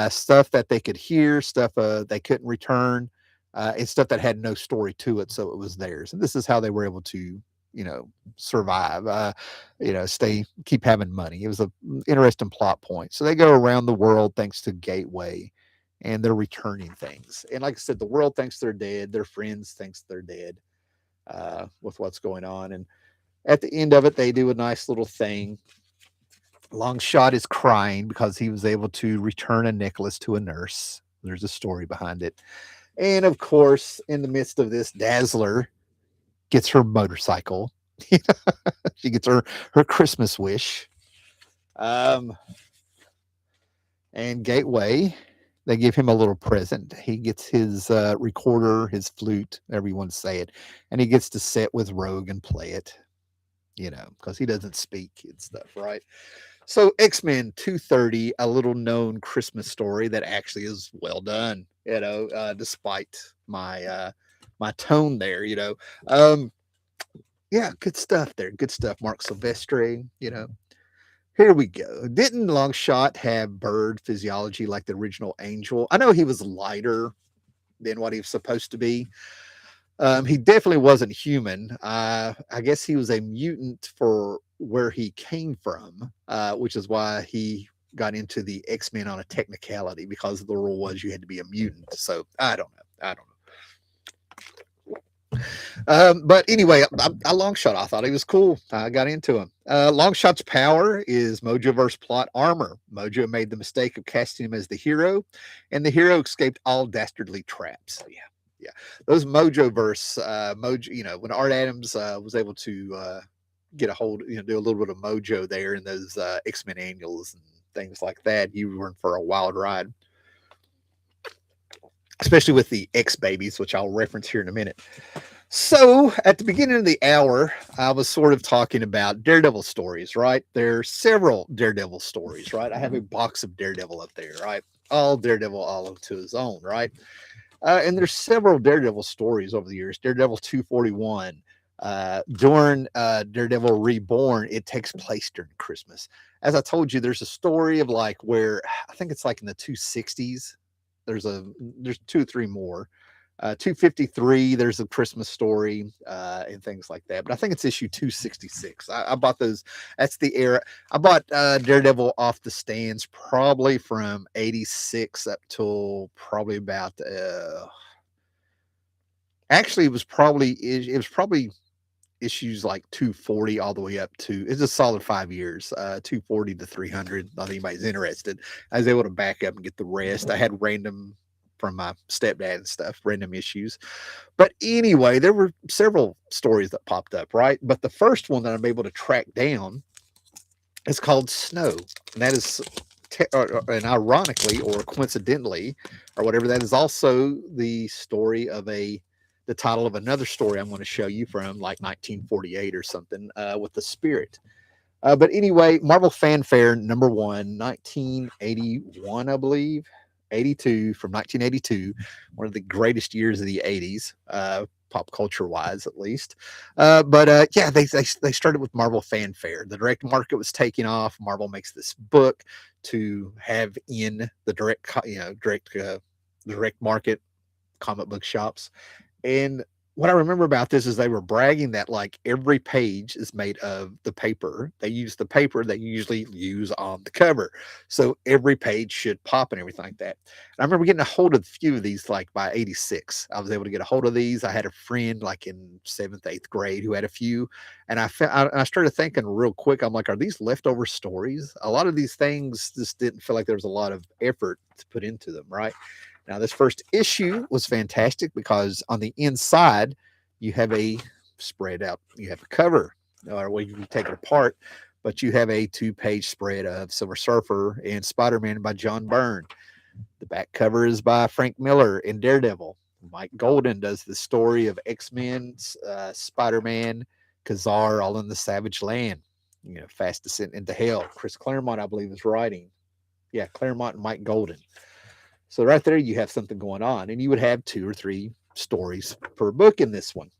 stuff that they could hear, stuff they couldn't return, and stuff that had no story to it, so it was theirs. And this is how they were able to, survive, keep having money. It was an interesting plot point. So they go around the world thanks to Gateway, and they're returning things. And like I said, the world thinks they're dead. Their friends thinks they're dead with what's going on. And at the end of it, they do a nice little thing. Longshot is crying because he was able to return a necklace to a nurse. There's a story behind it. And of course, in the midst of this, Dazzler gets her motorcycle. She gets her Christmas wish. And Gateway, they give him a little present. He gets his recorder, his flute, however you want to say it, and he gets to sit with Rogue and play it, because he doesn't speak and stuff, right? So X-Men 230, a little known Christmas story that actually is well done, despite my tone there, yeah, good stuff there. Good stuff. Mark Silvestre, Here we go. Didn't Longshot have bird physiology like the original Angel? I know he was lighter than what he was supposed to be. He definitely wasn't human. I guess he was a mutant for where he came from, which is why he got into the X-Men on a technicality because the rule was you had to be a mutant. So I don't know. I don't know. But anyway, I long shot. I thought he was cool. I got into him. Long shot's power is Mojoverse plot armor. Mojo made the mistake of casting him as the hero, and the hero escaped all dastardly traps. So, yeah, yeah. Those Mojoverse, Mojo. When Art Adams was able to get a hold, do a little bit of Mojo there in those X-Men annuals and things like that, you were in for a wild ride, especially with the X babies, which I'll reference here in a minute. So, at the beginning of the hour, I was sort of talking about Daredevil stories, right? There are several Daredevil stories, right? I have a box of Daredevil up there, right? All Daredevil, all to his own, right? And there's several Daredevil stories over the years. Daredevil 241, during Daredevil Reborn, it takes place during Christmas. As I told you, there's a story of like where I think it's like in the 260s. There's two or three more. 253, there's a Christmas story and things like that. But I think it's issue 266. I bought those. That's the era. I bought Daredevil off the stands probably from 86 up till probably about. Actually, it was probably issues like 240 all the way up to, it's a solid 5 years, 240 to 300. Not anybody's interested. I was able to back up and get the rest. I had random from my stepdad and stuff, random issues. But anyway, there were several stories that popped up, right? But the first one that I'm able to track down is called Snow. And that is, and ironically or coincidentally, or whatever, that is also the story of the title of another story I'm going to show you from like 1948 or something, with the Spirit. But anyway, Marvel Fanfare number one, 1981, I believe, 82, from 1982, one of the greatest years of the 80s, pop culture wise, at least. But yeah, they started with Marvel Fanfare. The direct market was taking off. Marvel makes this book to have in the direct market comic book shops. And what I remember about this is they were bragging that like every page is made of the paper. They use the paper that you usually use on the cover. So every page should pop and everything like that. And I remember getting a hold of a few of these like by 86. I was able to get a hold of these. I had a friend like in seventh, eighth grade who had a few. And I started thinking real quick, I'm like, are these leftover stories? A lot of these things just didn't feel like there was a lot of effort to put into them, right? Now, this first issue was fantastic because on the inside, you have a spread out, you have a cover, or well, you can take it apart, but you have a 2-page spread of Silver Surfer and Spider-Man by John Byrne. The back cover is by Frank Miller and Daredevil. Mike Golden does the story of X-Men, Spider-Man, Kazar, all in the Savage Land, Fast Descent into Hell. Chris Claremont, I believe, is writing. Yeah, Claremont and Mike Golden. So right there, you have something going on, and you would have 2 or 3 stories per book in this one.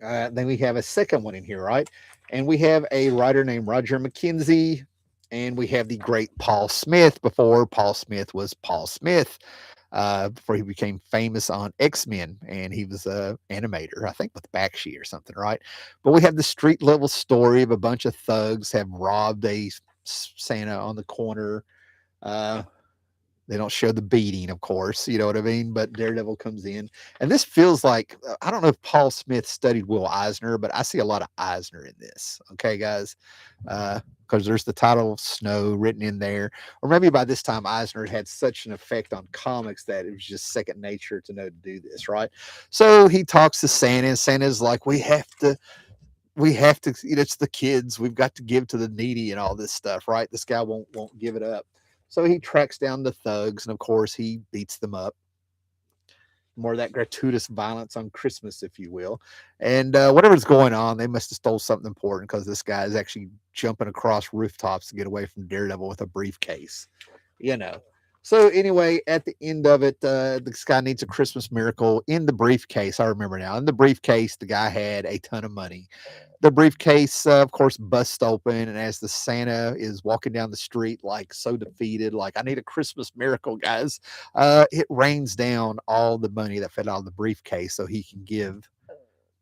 Then we have a second one in here, right? And we have a writer named Roger McKenzie, and we have the great Paul Smith before Paul Smith was Paul Smith, before he became famous on X-Men, and he was an animator, I think, with Bakshi or something, right? But we have the street level story of a bunch of thugs have robbed a Santa on the corner. They don't show the beating, of course, you know what I mean? But Daredevil comes in. And this feels like, I don't know if Paul Smith studied Will Eisner, but I see a lot of Eisner in this. Okay, guys? Because there's the title Snow written in there. Or maybe by this time, Eisner had such an effect on comics that it was just second nature to know to do this, right? So he talks to Santa, and Santa's like, we have to, it's the kids. We've got to give to the needy and all this stuff, right? This guy won't give it up. So he tracks down the thugs, and of course, he beats them up. More of that gratuitous violence on Christmas, if you will. And whatever's going on, they must have stole something important because this guy is actually jumping across rooftops to get away from Daredevil with a briefcase. So anyway, at the end of it, this guy needs a Christmas miracle in the briefcase. I remember now. In the briefcase, the guy had a ton of money. The briefcase, of course, busts open, and as the Santa is walking down the street, like so defeated, like I need a Christmas miracle, guys, it rains down all the money that fell out of the briefcase so he can give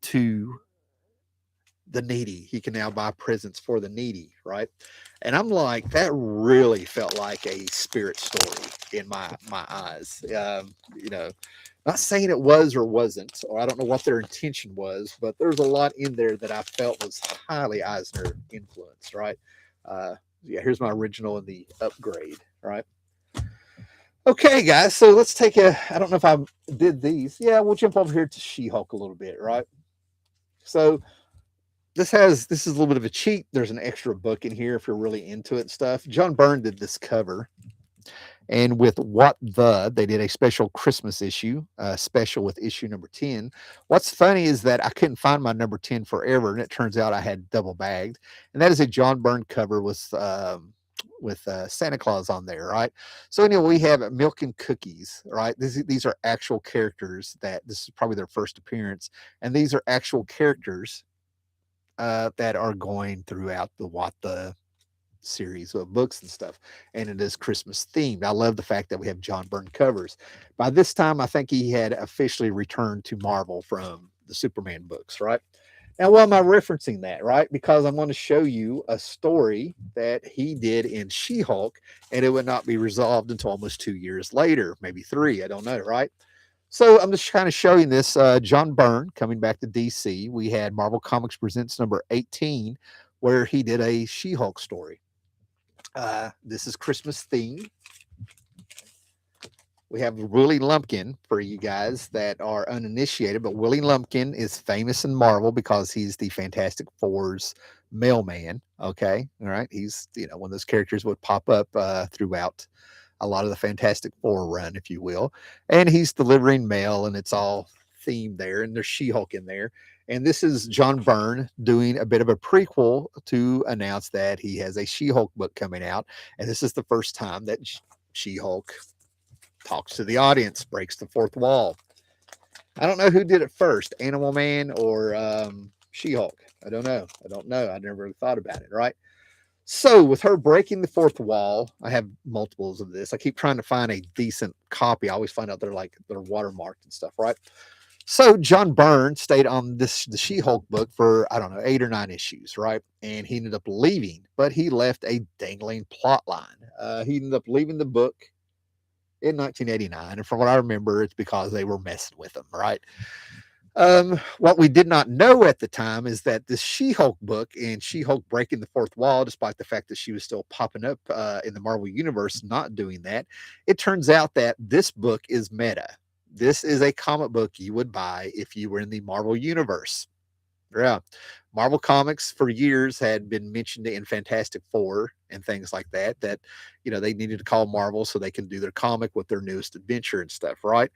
to the needy. He can now buy presents for the needy, right? And I'm like, that really felt like a spirit story in my eyes. You know, not saying it was or wasn't, or I don't know what their intention was, but there's a lot in there that I felt was highly Eisner influenced, right? Yeah, here's my original and the upgrade, right? Okay, guys, so let's take a. I don't know if I did these. Yeah, we'll jump over here to She Hulk a little bit, right? So this is a little bit of a cheat. There's an extra book in here if you're really into it and stuff. John Byrne did this cover, and with What the they did a special Christmas issue, special with issue number 10. What's funny is that I couldn't find my number 10 forever, and it turns out I had double bagged, and that is a John Byrne cover with Santa Claus on there, right? So anyway, we have Milk and Cookies, right? These are actual characters that this is probably their first appearance, and these are actual characters that are going throughout the What the series of books and stuff, and it is Christmas themed. I love the fact that we have John Byrne covers. By this time, I think he had officially returned to Marvel from the Superman books, right? Now, why am I referencing that, right? Because I'm going to show you a story that he did in She Hulk, and it would not be resolved until almost 2 years later, maybe three, I don't know, right? So I'm just kind of showing this John Byrne coming back to DC. We had Marvel Comics Presents number 18, where he did a She Hulk story. This is Christmas themed. We have Willie Lumpkin for you guys that are uninitiated, but Willie Lumpkin is famous in Marvel because he's the Fantastic Four's mailman. Okay, all right, he's one of those characters would pop up throughout a lot of the Fantastic Four run, if you will, and he's delivering mail, and it's all themed there, and there's She-Hulk in there. And this is John Byrne doing a bit of a prequel to announce that he has a She-Hulk book coming out, and this is the first time that She-Hulk talks to the audience, breaks the fourth wall. I don't know who did it first, Animal Man or She-Hulk. I don't know. I never thought about it, right? So with her breaking the fourth wall, I have multiples of this. I keep trying to find a decent copy. I always find out they're watermarked and stuff, right? So John Byrne stayed on the She-Hulk book for, I don't know, 8 or 9 issues, right? And he ended up leaving, but he left a dangling plot line. He ended up leaving the book in 1989. And from what I remember, it's because they were messing with him, right? What we did not know at the time is that this She-Hulk book and She-Hulk breaking the fourth wall, despite the fact that she was still popping up in the Marvel Universe, not doing that, it turns out that this book is meta. This is a comic book you would buy if you were in the Marvel Universe. Yeah. Marvel Comics for years had been mentioned in Fantastic Four and things like that, they needed to call Marvel so they can do their comic with their newest adventure and stuff, right?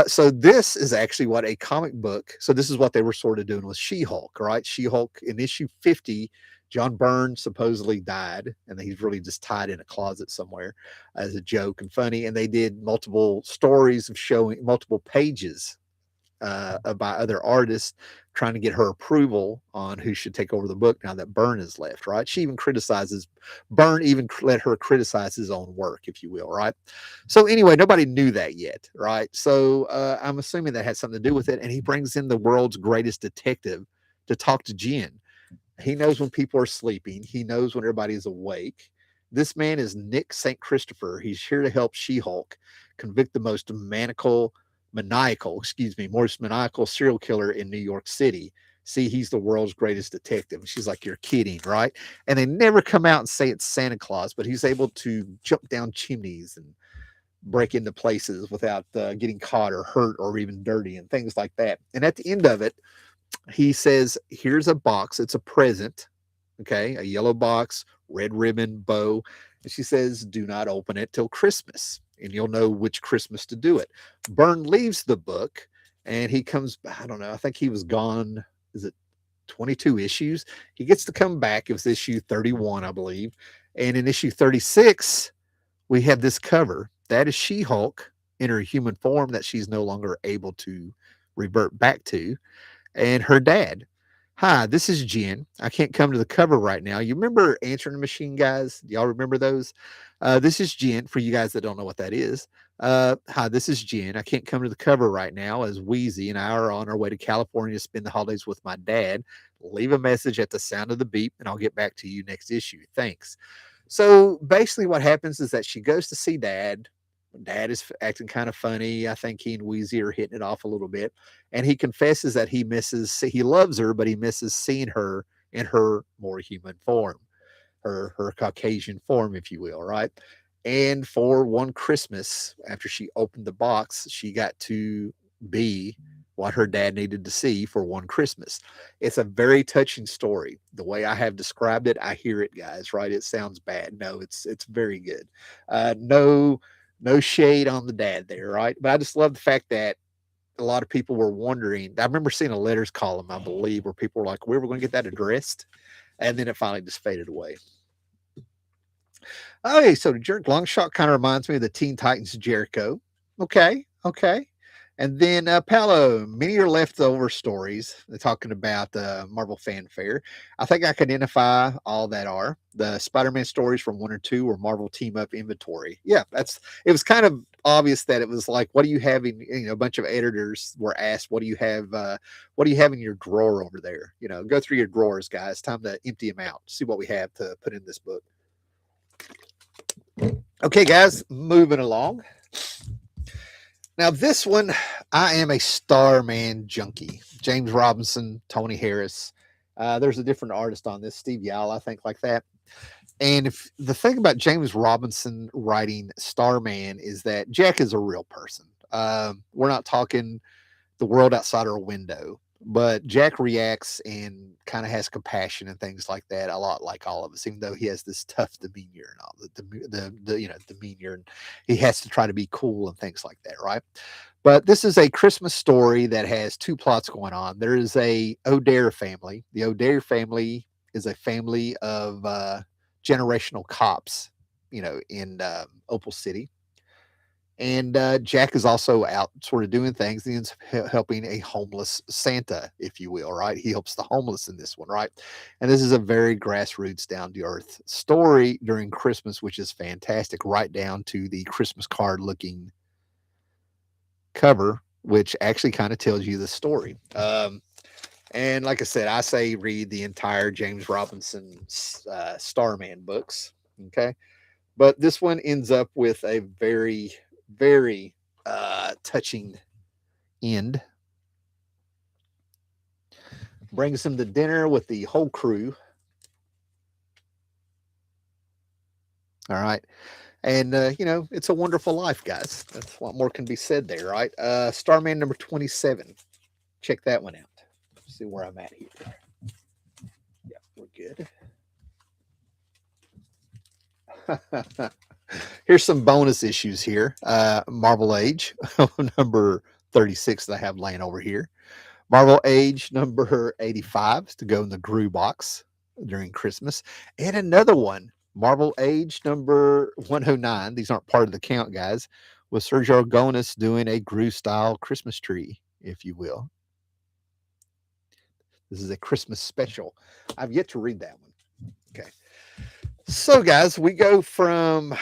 So this is actually what a comic book. So this is what they were sort of doing with She-Hulk, right? She-Hulk in issue 50, John Byrne supposedly died, and he's really just tied in a closet somewhere as a joke and funny. And they did multiple stories of showing multiple pages by other artists trying to get her approval on who should take over the book now that Byrne is left, right? Byrne even let her criticize his own work, if you will, right? So anyway, nobody knew that yet, right? So I'm assuming that had something to do with it. And he brings in the world's greatest detective to talk to Jen. He knows when people are sleeping. He knows when everybody is awake. This man is Nick St. Christopher. He's here to help She-Hulk convict the most maniacal serial killer in New York City. See, he's the world's greatest detective. And she's like, you're kidding, right? And they never come out and say it's Santa Claus, but he's able to jump down chimneys and break into places without getting caught or hurt or even dirty and things like that. And at the end of it, he says, here's a box. It's a present. Okay. A yellow box, red ribbon, bow. And she says, do not open it till Christmas, and you'll know which Christmas to do it. Byrne leaves the book and he comes, I don't know, I think he was gone. Is it 22 issues? He gets to come back. It was issue 31, I believe. And in issue 36, we have this cover. That is She-Hulk in her human form that she's no longer able to revert back to. And her dad. Hi, this is Jen. I can't come to the cover right now. You remember Answering Machine, guys? Do y'all remember those? This is Jen, for you guys that don't know what that is. Hi, this is Jen. I can't come to the cover right now as Wheezy and I are on our way to California to spend the holidays with my dad. Leave a message at the sound of the beep and I'll get back to you next issue. Thanks. So basically, what happens is that she goes to see dad. Dad is acting kind of funny. I think he and Wheezy are hitting it off a little bit. And he confesses that he loves her, but he misses seeing her in her more human form, her Caucasian form, if you will, right? And for one Christmas, after she opened the box, she got to be what her dad needed to see for one Christmas. It's a very touching story. The way I have described it, I hear it, guys, right? It sounds bad. No, it's very good. No shade on the dad there, right? But I just love the fact that a lot of people were wondering. I remember seeing a letters column, I believe, where people were like, "Where are we going to get that addressed?" And then it finally just faded away. Okay, so the Jerk Long Shot kind of reminds me of the Teen Titans Jericho. Okay, okay. And then Paolo, many are leftover stories. They're talking about Marvel fanfare. I think I can identify all that are the Spider-Man stories from 1 or 2 or Marvel team up inventory. Yeah, that's it was kind of obvious that it was like, what do you have in a bunch of editors were asked, what do you have in your drawer over there? Go through your drawers, guys. Time to empty them out. See what we have to put in this book. Okay, guys, moving along. Now, this one, I am a Starman junkie. James Robinson, Tony Harris. There's a different artist on this, Steve Yall, I think, like that. And if the thing about James Robinson writing Starman is that Jack is a real person. We're not talking the world outside our window. But Jack reacts and kind of has compassion and things like that, a lot like all of us, even though he has this tough demeanor and all the demeanor, and he has to try to be cool and things like that, right? But this is a Christmas story that has 2 plots going on. There is a O'Dare family. The O'Dare family is a family of generational cops, in Opal City, and Jack is also out sort of doing things. He ends up helping a homeless Santa, if you will, right? He helps the homeless in this one, right? And this is a very grassroots, down to earth story during Christmas, which is fantastic, right down to the Christmas card looking cover, which actually kind of tells you the story. And like I said, I say read the entire James Robinson Starman books. Okay. But this one ends up with a very, very touching end. Brings him to dinner with the whole crew. All right. And, it's a wonderful life, guys. That's what more can be said there, right? Starman number 27. Check that one out. See where I'm at here. Yeah, we're good. Here's some bonus issues here. Marvel Age, number 36 that I have laying over here. Marvel Age number 85 to go in the Gru box during Christmas. And another one, Marvel Age number 109. These aren't part of the count, guys, with Sergio Aragonis doing a Gru style Christmas tree, if you will. This is a Christmas special. I've yet to read that one. Okay. So, guys, we go from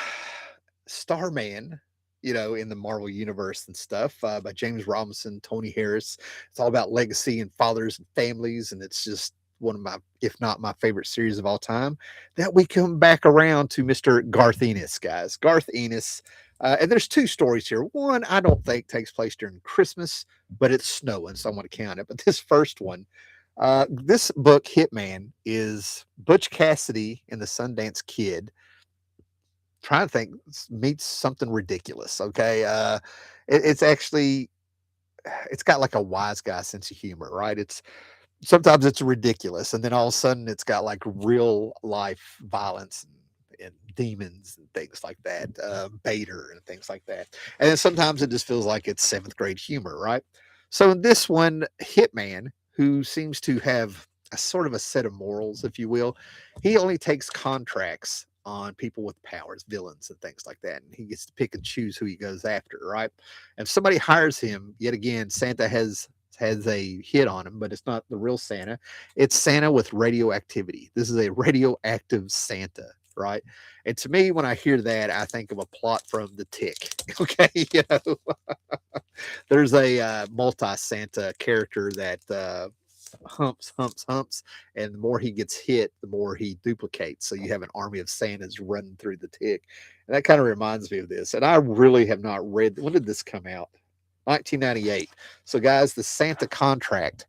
Starman, in the Marvel universe and stuff, by James Robinson, Tony Harris. It's all about legacy and fathers and families, and it's just one of my, if not my favorite series of all time. That we come back around to Mr. Garth Ennis, guys. Garth Ennis. And there's 2 stories here. One I don't think takes place during Christmas, but it's snowing, so I'm going to count it. But this first one, this book, Hitman, is Butch Cassidy and the Sundance Kid trying to think meets something ridiculous. Okay. It's actually, it's got like a wise guy sense of humor, right? It's sometimes it's ridiculous. And then all of a sudden it's got like real life violence and demons and things like that, Bader and things like that. And then sometimes it just feels like it's 7th grade humor, right? So in this one, Hitman, who seems to have a sort of a set of morals, if you will, he only takes contracts on people with powers, villains, and things like that. And he gets to pick and choose who he goes after, right? And if somebody hires him, yet again, Santa has a hit on him, but it's not the real Santa. It's Santa with radioactivity. This is a radioactive Santa. right? And to me, when I hear that, I think of a plot from The Tick. Okay, there's a multi Santa character that humps, and the more he gets hit, the more he duplicates. So you have an army of Santas running through The Tick, and that kind of reminds me of this. And I really have not read. When did this come out? 1998. So guys, the Santa contract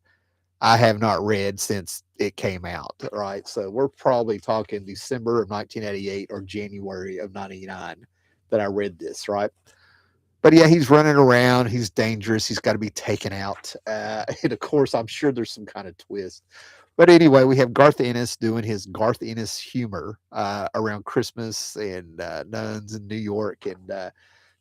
I have not read since it came out, right? So we're probably talking December of 1988 or January of 99 that I read this, right? But yeah, he's running around. He's dangerous. He's got to be taken out. And of course, I'm sure there's some kind of twist. But anyway, we have Garth Ennis doing his Garth Ennis humor around Christmas and nuns in New York. And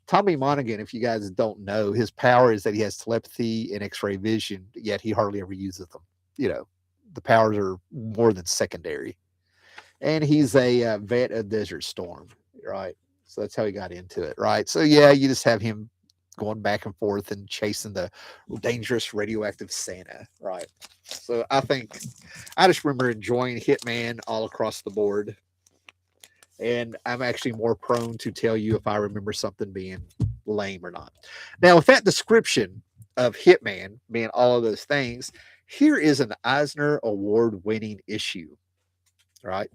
Tommy Monaghan, if you guys don't know, his power is that he has telepathy and X-ray vision, yet he hardly ever uses them. You know, the powers are more than secondary. And he's a vet of Desert Storm, right? So that's how he got into it, right? So yeah, you just have him going back and forth and chasing the dangerous radioactive Santa, right? So I just remember enjoying Hitman all across the board, and I'm actually more prone to tell you if I remember something being lame or not. Now, with that description of Hitman being all of those things, here is an Eisner Award winning issue, right?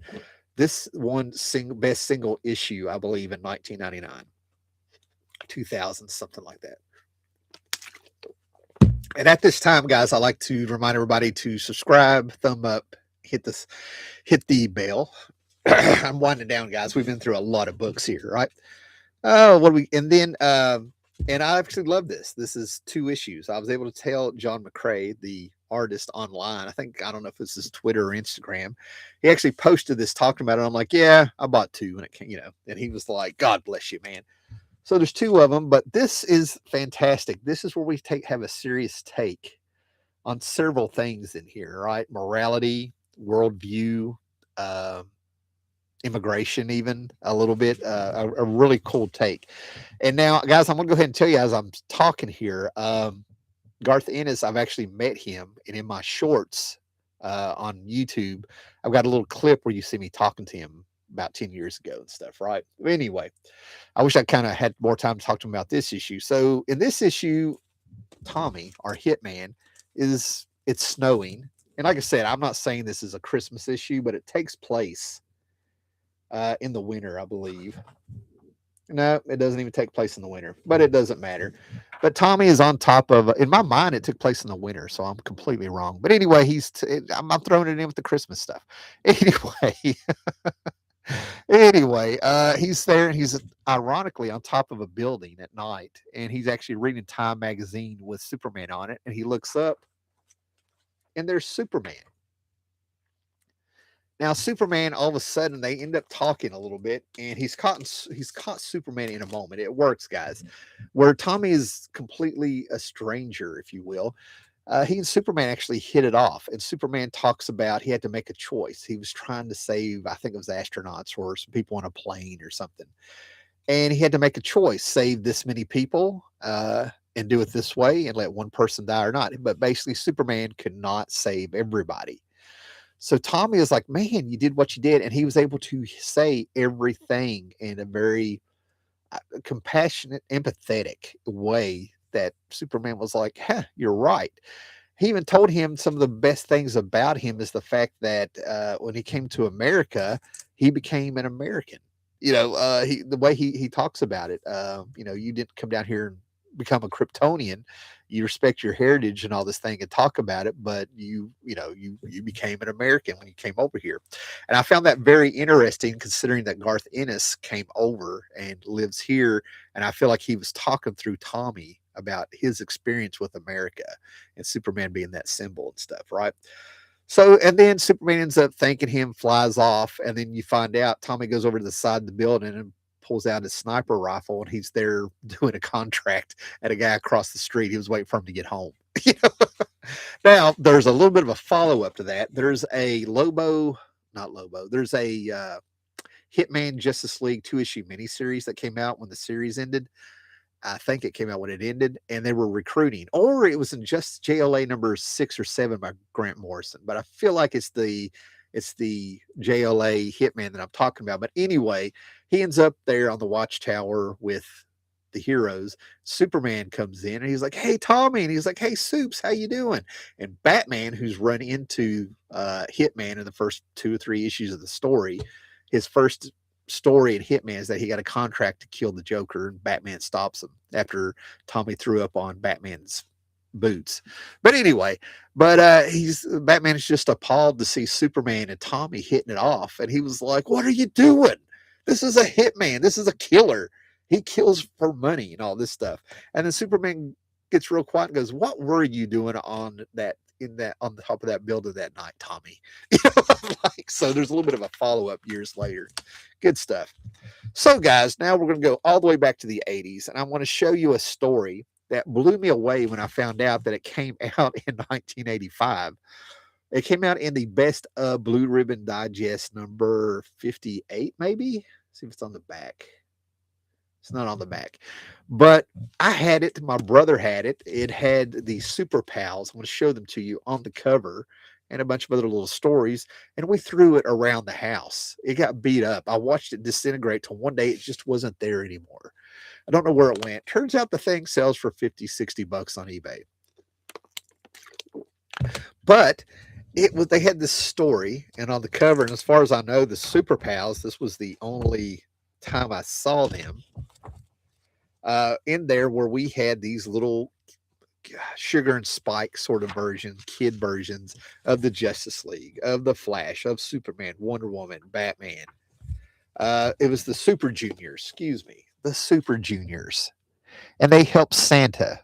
This one best single issue, I believe, in 1999, 2000, something like that. And at this time, guys, I like to remind everybody to subscribe, thumb up, hit the bell. I'm winding down, guys. We've been through a lot of books here, right? Oh, what do we? And then, and I actually love this. This is 2 issues. I was able to tell John McCrae, the artist, online. I don't know if this is Twitter or Instagram. He actually posted this talking about it. I'm like, yeah, I bought 2 when it came, And he was like, God bless you, man. So there's 2 of them, but this is fantastic. This is where we have a serious take on several things in here, right? Morality, worldview, uh, immigration, even a little bit, a really cool take. And now, guys, I'm gonna go ahead and tell you as I'm talking here, Garth Ennis, I've actually met him, and in my shorts on YouTube, I've got a little clip where you see me talking to him about 10 years ago and stuff, right? But anyway, I wish I kind of had more time to talk to him about this issue. So in this issue, Tommy, our hitman, it's snowing. And like I said, I'm not saying this is a Christmas issue, but it takes place in the winter, I believe. No, it doesn't even take place in the winter, but it doesn't matter. But Tommy is on top of, in my mind, it took place in the winter, so I'm completely wrong. But anyway, I'm throwing it in with the Christmas stuff. Anyway, he's there and he's ironically on top of a building at night, and he's actually reading Time magazine with Superman on it, and he looks up, and there's Superman. Now, Superman, all of a sudden, they end up talking a little bit, and he's caught Superman in a moment. It works, guys. Where Tommy is completely a stranger, if you will. He and Superman actually hit it off, and Superman talks about he had to make a choice. He was trying to save, I think it was astronauts or some people on a plane or something, and he had to make a choice: save this many people and do it this way, and let one person die or not. But basically, Superman could not save everybody. So Tommy is like, man, you did what you did. And he was able to say everything in a very compassionate, empathetic way that Superman was like, huh, you're right. He even told him some of the best things about him is the fact that when he came to America, he became an American. The way he talks about it, you didn't come down here and become a Kryptonian. You respect your heritage and all this thing and talk about it, but you became an American when you came over here. And I found that very interesting considering that Garth Ennis came over and lives here. And I feel like he was talking through Tommy about his experience with America and Superman being that symbol and stuff, right? So, and then Superman ends up thanking him, flies off, and then you find out Tommy goes over to the side of the building and pulls out his sniper rifle, and he's there doing a contract at a guy across the street. He was waiting for him to get home. Now, there's a little bit of a follow up to that. There's a Lobo, not Lobo. There's a Hitman Justice League 2-issue miniseries that came out when the series ended. I think it came out when it ended, and they were recruiting, or it was in just JLA number 6 or 7 by Grant Morrison. But I feel like it's It's the JLA hitman that I'm talking about. But anyway, he ends up there on the watchtower with the heroes. Superman comes in and he's like, "Hey, Tommy," and he's like, "Hey, Soups, how you doing?" And Batman, who's run into Hitman in the first 2 or 3 issues of the story, his first story in Hitman is that he got a contract to kill the Joker, and Batman stops him after Tommy threw up on Batman's boots. But anyway, he's Batman is just appalled to see Superman and Tommy hitting it off, and he was like, "What are you doing? This is a hitman. This is a killer. He kills for money and all this stuff." And then Superman gets real quiet and goes, "What were you doing on the top of that building that night, Tommy?" You know, like, so there's a little bit of a follow up years later. Good stuff. So, guys, now we're going to go all the way back to the 80s, and I want to show you a story that blew me away when I found out that it came out in 1985. It came out in the Best of Blue Ribbon Digest number 58, maybe. See if it's on the back. It's not on the back, but I had it. My brother had it. It had the Super Pals. I'm going to show them to you on the cover and a bunch of other little stories. And we threw it around the house. It got beat up. I watched it disintegrate till one day it just wasn't there anymore. I don't know where it went. Turns out the thing sells for 50, $60 on eBay. But they had this story, and on the cover, and as far as I know, the Super Pals, this was the only time I saw them. In there where we had these little sugar and spike sort of versions, kid versions of the Justice League, of the Flash, of Superman, Wonder Woman, Batman. It was the Super Juniors, excuse me, the Super Juniors. And they helped Santa.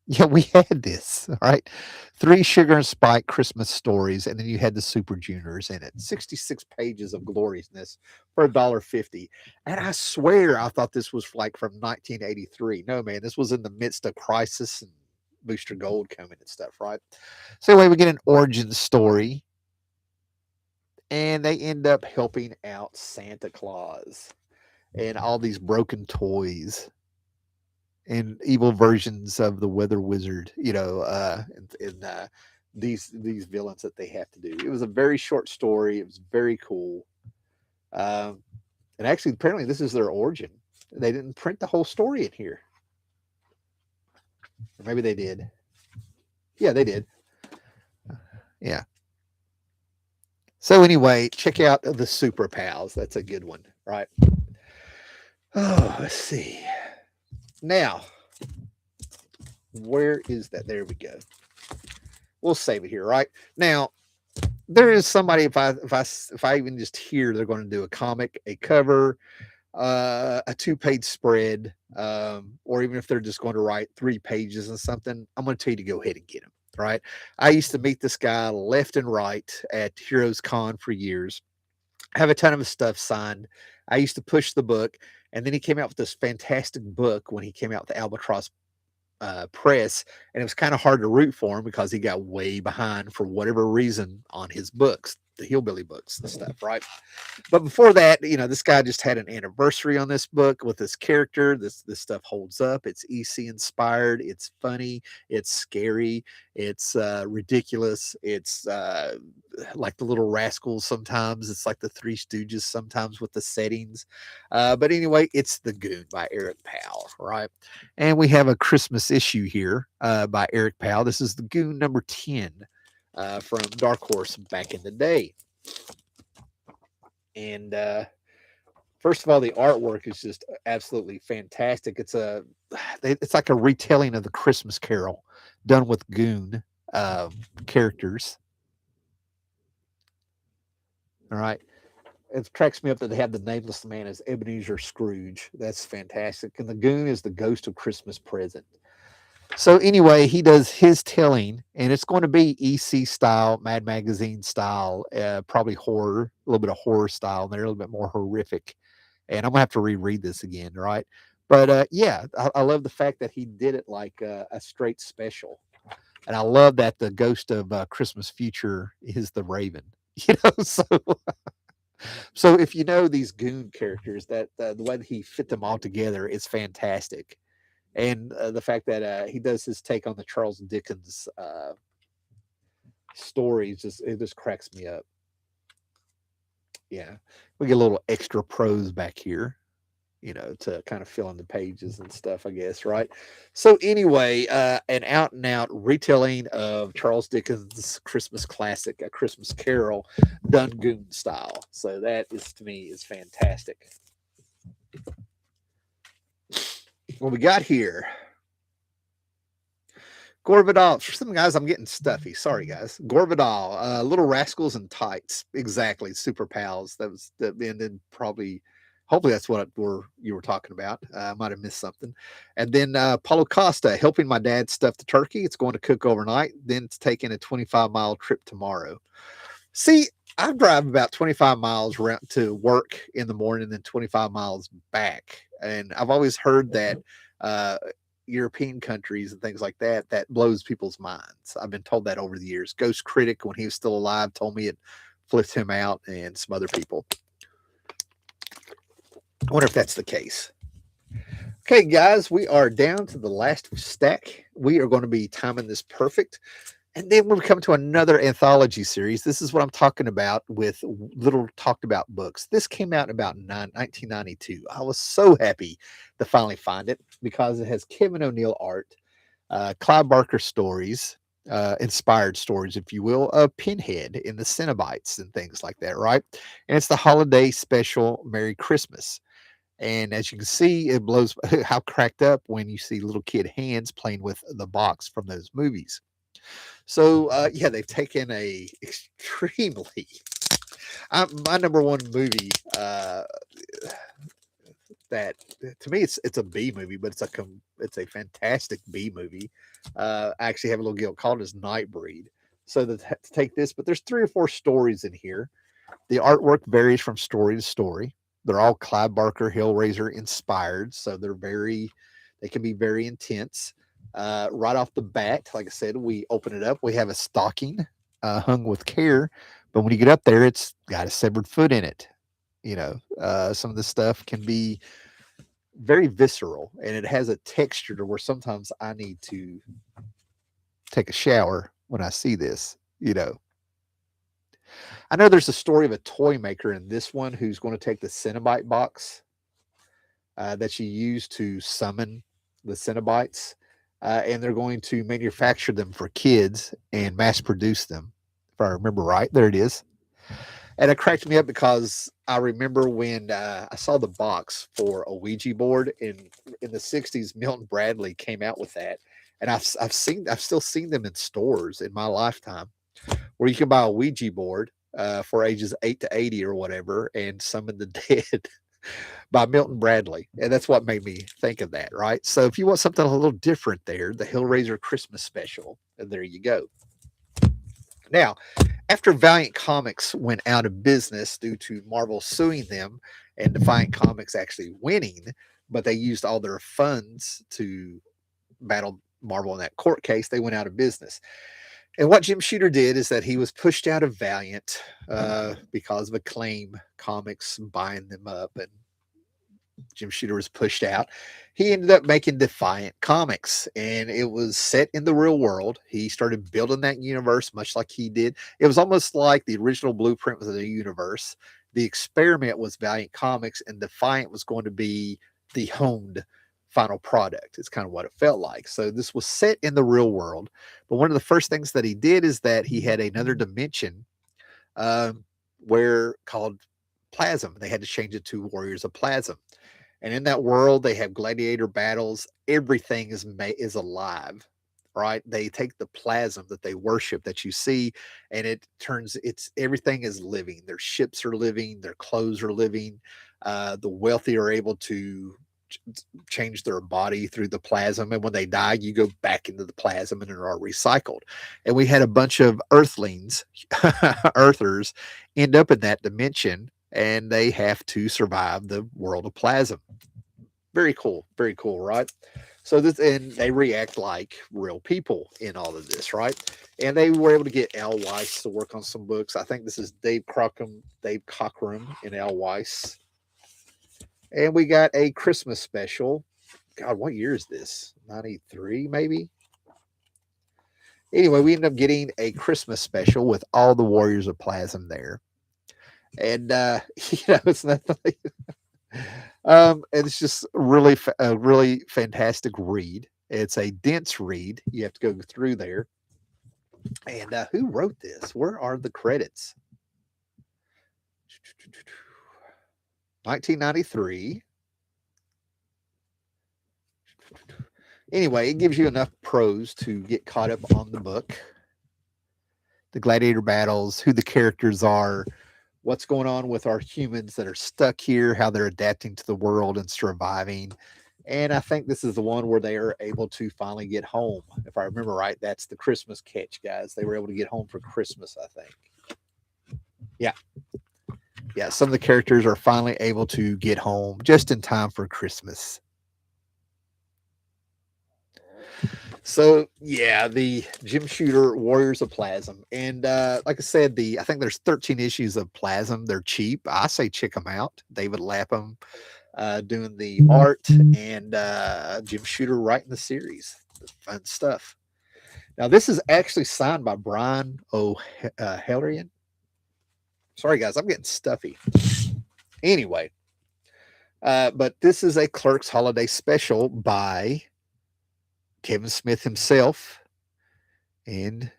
Yeah, we had this, all right? 3 sugar and spike Christmas stories, and then you had the Super Juniors in it. 66 pages of gloriousness for $1.50. And I swear I thought this was like from 1983. No, man, this was in the midst of Crisis and Booster Gold coming and stuff, right? So anyway, we get an origin story, and they end up helping out Santa Claus and all these broken toys and evil versions of the Weather Wizard, and these villains that they have to do. It was a very short story. It was very cool. Um, and actually, apparently, this is their origin. They didn't print the whole story in here. Or maybe they did. Yeah, they did. Yeah. So anyway, check out the Super Pals. That's a good one, right? Oh, let's see. Now, where is that? There we go. We'll save it here, right? Now, there is somebody, if I even just hear they're going to do a comic, a cover, a 2-page spread, or even if they're just going to write 3 pages and something, I'm going to tell you to go ahead and get them. Right? I used to meet this guy left and right at Heroes Con for years. Have a ton of his stuff signed. I used to push the book, and then he came out with this fantastic book when he came out with Albatross press, and it was kind of hard to root for him because he got way behind for whatever reason on his books, the hillbilly books and stuff, right? But before that, this guy just had an anniversary on this book with this character. This stuff holds up. It's EC inspired. It's funny. It's scary. It's ridiculous. It's like the Little Rascals sometimes. It's like the Three Stooges sometimes with the settings. But anyway, it's The Goon by Eric Powell, right? And we have a Christmas issue here by Eric Powell. This is The Goon number 10 from Dark Horse back in the day. And first of all, the artwork is just absolutely fantastic. It's like a retelling of the Christmas Carol done with Goon characters. All right. It cracks me up that they have the nameless man as Ebenezer Scrooge. That's fantastic. And the Goon is the ghost of Christmas present. So anyway, he does his telling, and it's going to be EC style, Mad Magazine style, probably horror, a little bit of horror style, and they're a little bit more horrific. And I'm gonna have to reread this again, right? But yeah, I love the fact that he did it like a straight special, and I love that the ghost of Christmas Future is the Raven. So if you know these Goon characters, that the way that he fit them all together is fantastic. And the fact that he does his take on the Charles Dickens stories, it just cracks me up. Yeah, we get a little extra prose back here, to kind of fill in the pages and stuff, I guess, right? So anyway, an out and out retelling of Charles Dickens' Christmas classic, A Christmas Carol, done goon style. So that is, to me, is fantastic. What we got here, Gorvidal. For some guys, I'm getting stuffy. Sorry, guys. Gorvidal, Little Rascals and Tights. Exactly. Super Pals. And then probably, hopefully that's what you were talking about. I might have missed something. And then Paulo Costa, helping my dad stuff the turkey. It's going to cook overnight. Then it's taking a 25-mile trip tomorrow. See, I drive about 25 miles around to work in the morning, then 25 miles back. And I've always heard that uh, European countries and things like that, that blows people's minds. I've been told that over the years. Ghost Critic, when he was still alive, told me it flipped him out, and some other people. I wonder if that's the case. Okay, guys, we are down to the last stack. We are going to be timing this perfect. And then we come to another anthology series. This is what I'm talking about with little talked about books. This came out in about 1992. I was so happy to finally find it because it has Kevin O'Neill art, Clive Barker stories, inspired stories, if you will, of Pinhead in the Cenobites and things like that, right? And it's the holiday special Merry Christmas. And as you can see, it blows how cracked up when you see little kid hands playing with the box from those movies. So yeah, they've taken a extremely my number one movie that to me it's a B movie, but it's a fantastic B movie. I actually have a little guild called as Nightbreed. So to take this, but there's 3 or 4 stories in here. The artwork varies from story to story. They're all Clive Barker Hellraiser inspired, so they can be very intense. Right off the bat, like I said, we open it up. We have a stocking hung with care, but when you get up there, it's got a severed foot in it. Some of the stuff can be very visceral, and it has a texture to where sometimes I need to take a shower when I see this. I know there's a story of a toy maker in this one who's going to take the Cenobite box that you use to summon the Cenobites, and they're going to manufacture them for kids and mass produce them. If I remember right, there it is. And it cracked me up because I remember when I saw the box for a Ouija board in the '60s. Milton Bradley came out with that, and I've still seen them in stores in my lifetime, where you can buy a Ouija board for ages 8 to 80 or whatever, and summon the dead by Milton Bradley. And that's what made me think of that, right? So if you want something a little different there, the Hellraiser Christmas special, and there you go. Now, after Valiant Comics went out of business due to Marvel suing them and Defiant Comics actually winning, but they used all their funds to battle Marvel in that court case, they went out of business. And what Jim Shooter did is that he was pushed out of Valiant because of Acclaim Comics buying them up, and Jim Shooter was pushed out. He ended up making Defiant Comics, and it was set in the real world. He started building that universe much like he did. It was almost like the original blueprint was the universe. The experiment was Valiant Comics, and Defiant was going to be the honed final product. It's kind of what it felt like. So this was set in the real world. But one of the first things that he did is that he had another dimension where called Plasm. They had to change it to Warriors of Plasm. And in that world, they have gladiator battles. Everything is alive, right? They take the plasm that they worship that you see, and everything is living. Their ships are living, their clothes are living. The wealthy are able to change their body through the plasm, and when they die, you go back into the plasm and are recycled. And we had a bunch of Earthlings, Earthers, end up in that dimension, and they have to survive the world of plasm. Very cool, right? So this, and they react like real people in all of this, right? And they were able to get Al Weiss to work on some books. I think this is Dave Cockrum and Al Weiss. And we got a Christmas special. God, what year is this? 93, maybe? Anyway, we ended up getting a Christmas special with all the Warriors of Plasm there. And it's nothing. And it's just a really fantastic read. It's a dense read. You have to go through there. And who wrote this? Where are the credits? 1993. Anyway, it gives you enough prose to get caught up on the book, the gladiator battles, who the characters are, what's going on with our humans that are stuck here, how they're adapting to the world and surviving. And I think this is the one where they are able to finally get home. If I remember right, that's the Christmas catch, guys. They were able to get home for Christmas, I think. Yeah. Yeah. Some of the characters are finally able to get home just in time for Christmas. So yeah, the Jim Shooter Warriors of Plasm, and like I said, I think there's 13 issues of Plasm. They're cheap. I say check them out. David Lapham doing the art, and Jim Shooter writing the series. Fun stuff. Now this is actually signed by Brian Hellraiser. Sorry guys, I'm getting stuffy. Anyway, but this is a Clerks Holiday Special by Kevin Smith himself and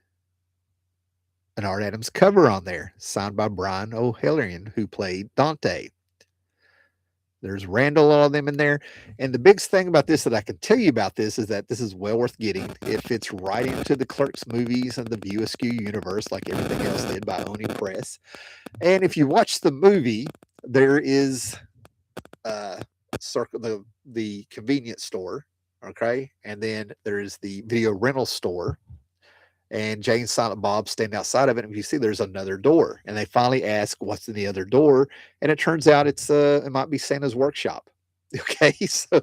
an Art Adams cover on there, signed by Brian O'Halloran, who played Dante. There's Randall, all of them in there. And the biggest thing about this that I can tell you about this is that this is well worth getting. It fits right into the Clerks movies and the View Askew universe, like everything else did by Oni Press. And if you watch the movie, there is the convenience store, okay, and then there's the video rental store, and Jane Silent Bob stand outside of it. And you see there's another door, and they finally ask what's in the other door, and it turns out it might be Santa's workshop. Okay, so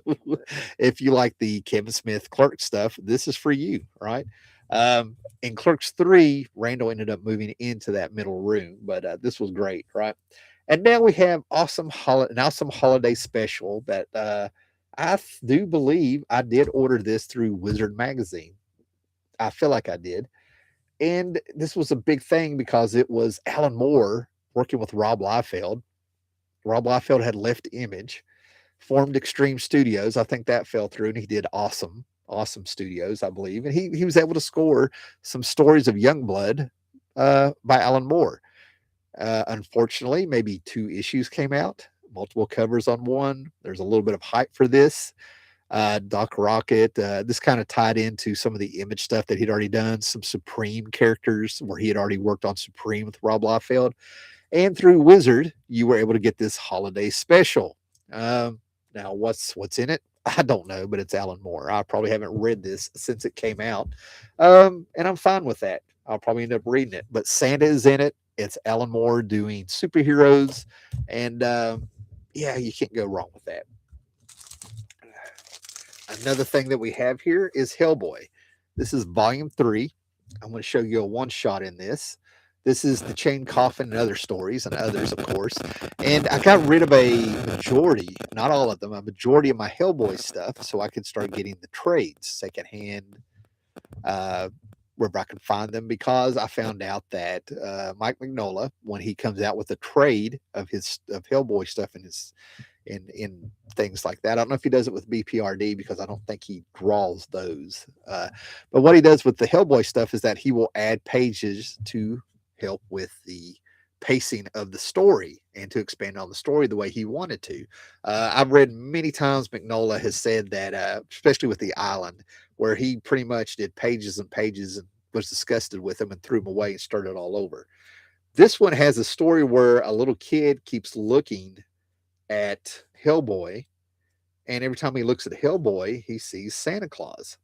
if you like the Kevin Smith Clerk stuff, this is for you, right? In Clerks 3, Randall ended up moving into that middle room, but this was great, right? And now we have an awesome holiday special that I do believe I did order this through Wizard Magazine. I feel like I did. And this was a big thing because it was Alan Moore working with Rob Liefeld. Rob Liefeld had left Image, formed Extreme Studios. I think that fell through, and he did awesome studios, I believe. And he was able to score some stories of Youngblood by Alan Moore. Unfortunately, maybe 2 issues came out, multiple covers on one. There's a little bit of hype for this. Doc Rocket. This kind of tied into some of the Image stuff that he'd already done, some Supreme characters where he had already worked on Supreme with Rob Liefeld. And through Wizard, you were able to get this holiday special. Now, what's in it? I don't know, but it's Alan Moore. I probably haven't read this since it came out, and I'm fine with that. I'll probably end up reading it. But Santa is in it. It's Alan Moore doing superheroes, and yeah, you can't go wrong with that. Another thing that we have here is Hellboy. This is volume 3. I'm going to show you a one shot in this. This is the Chain Coffin and other stories and others, of course. And I got rid of a majority, not all of them, a majority of my Hellboy stuff so I could start getting the trades secondhand, wherever I can find them, because I found out that Mike Mignola, when he comes out with a trade of Hellboy stuff in things like that. I don't know if he does it with BPRD because I don't think he draws those. But what he does with the Hellboy stuff is that he will add pages to help with the pacing of the story and to expand on the story the way he wanted to. I've read many times Mignola has said that, especially with the island, where he pretty much did pages and pages and was disgusted with them and threw them away and started all over. This one has a story where a little kid keeps looking at Hellboy, and every time he looks at Hellboy, he sees Santa Claus.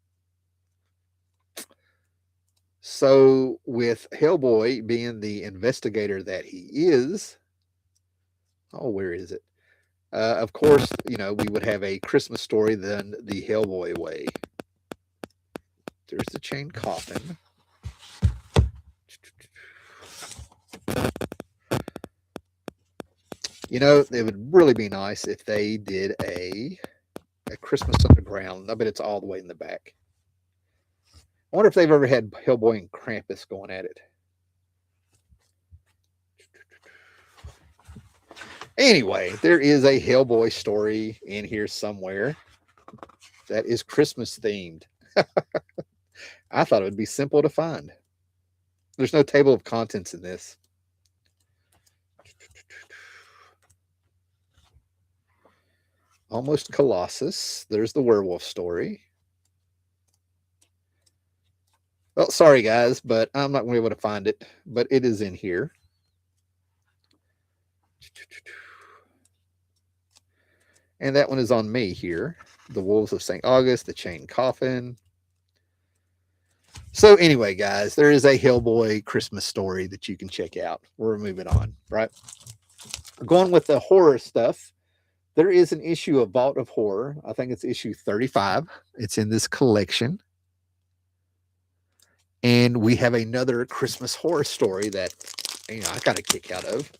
So, with Hellboy being the investigator that he is, oh, where is it? Of course, we would have a Christmas story then the Hellboy way. There's the Chain Coffin. It would really be nice if they did a Christmas Underground. I bet it's all the way in the back. I wonder if they've ever had Hellboy and Krampus going at it. Anyway, there is a Hellboy story in here somewhere that is Christmas themed. I thought it would be simple to find. There's no table of contents in this. Almost Colossus. There's the werewolf story. Well, sorry guys, but I'm not going to be able to find it, but it is in here. And that one is on me here. The Wolves of St. August, the Chain Coffin. So anyway, guys, there is a Hellboy Christmas story that you can check out. We're moving on, right? Going with the horror stuff, there is an issue of Vault of Horror. I think it's issue 35. It's in this collection. And we have another Christmas horror story that, I got a kick out of.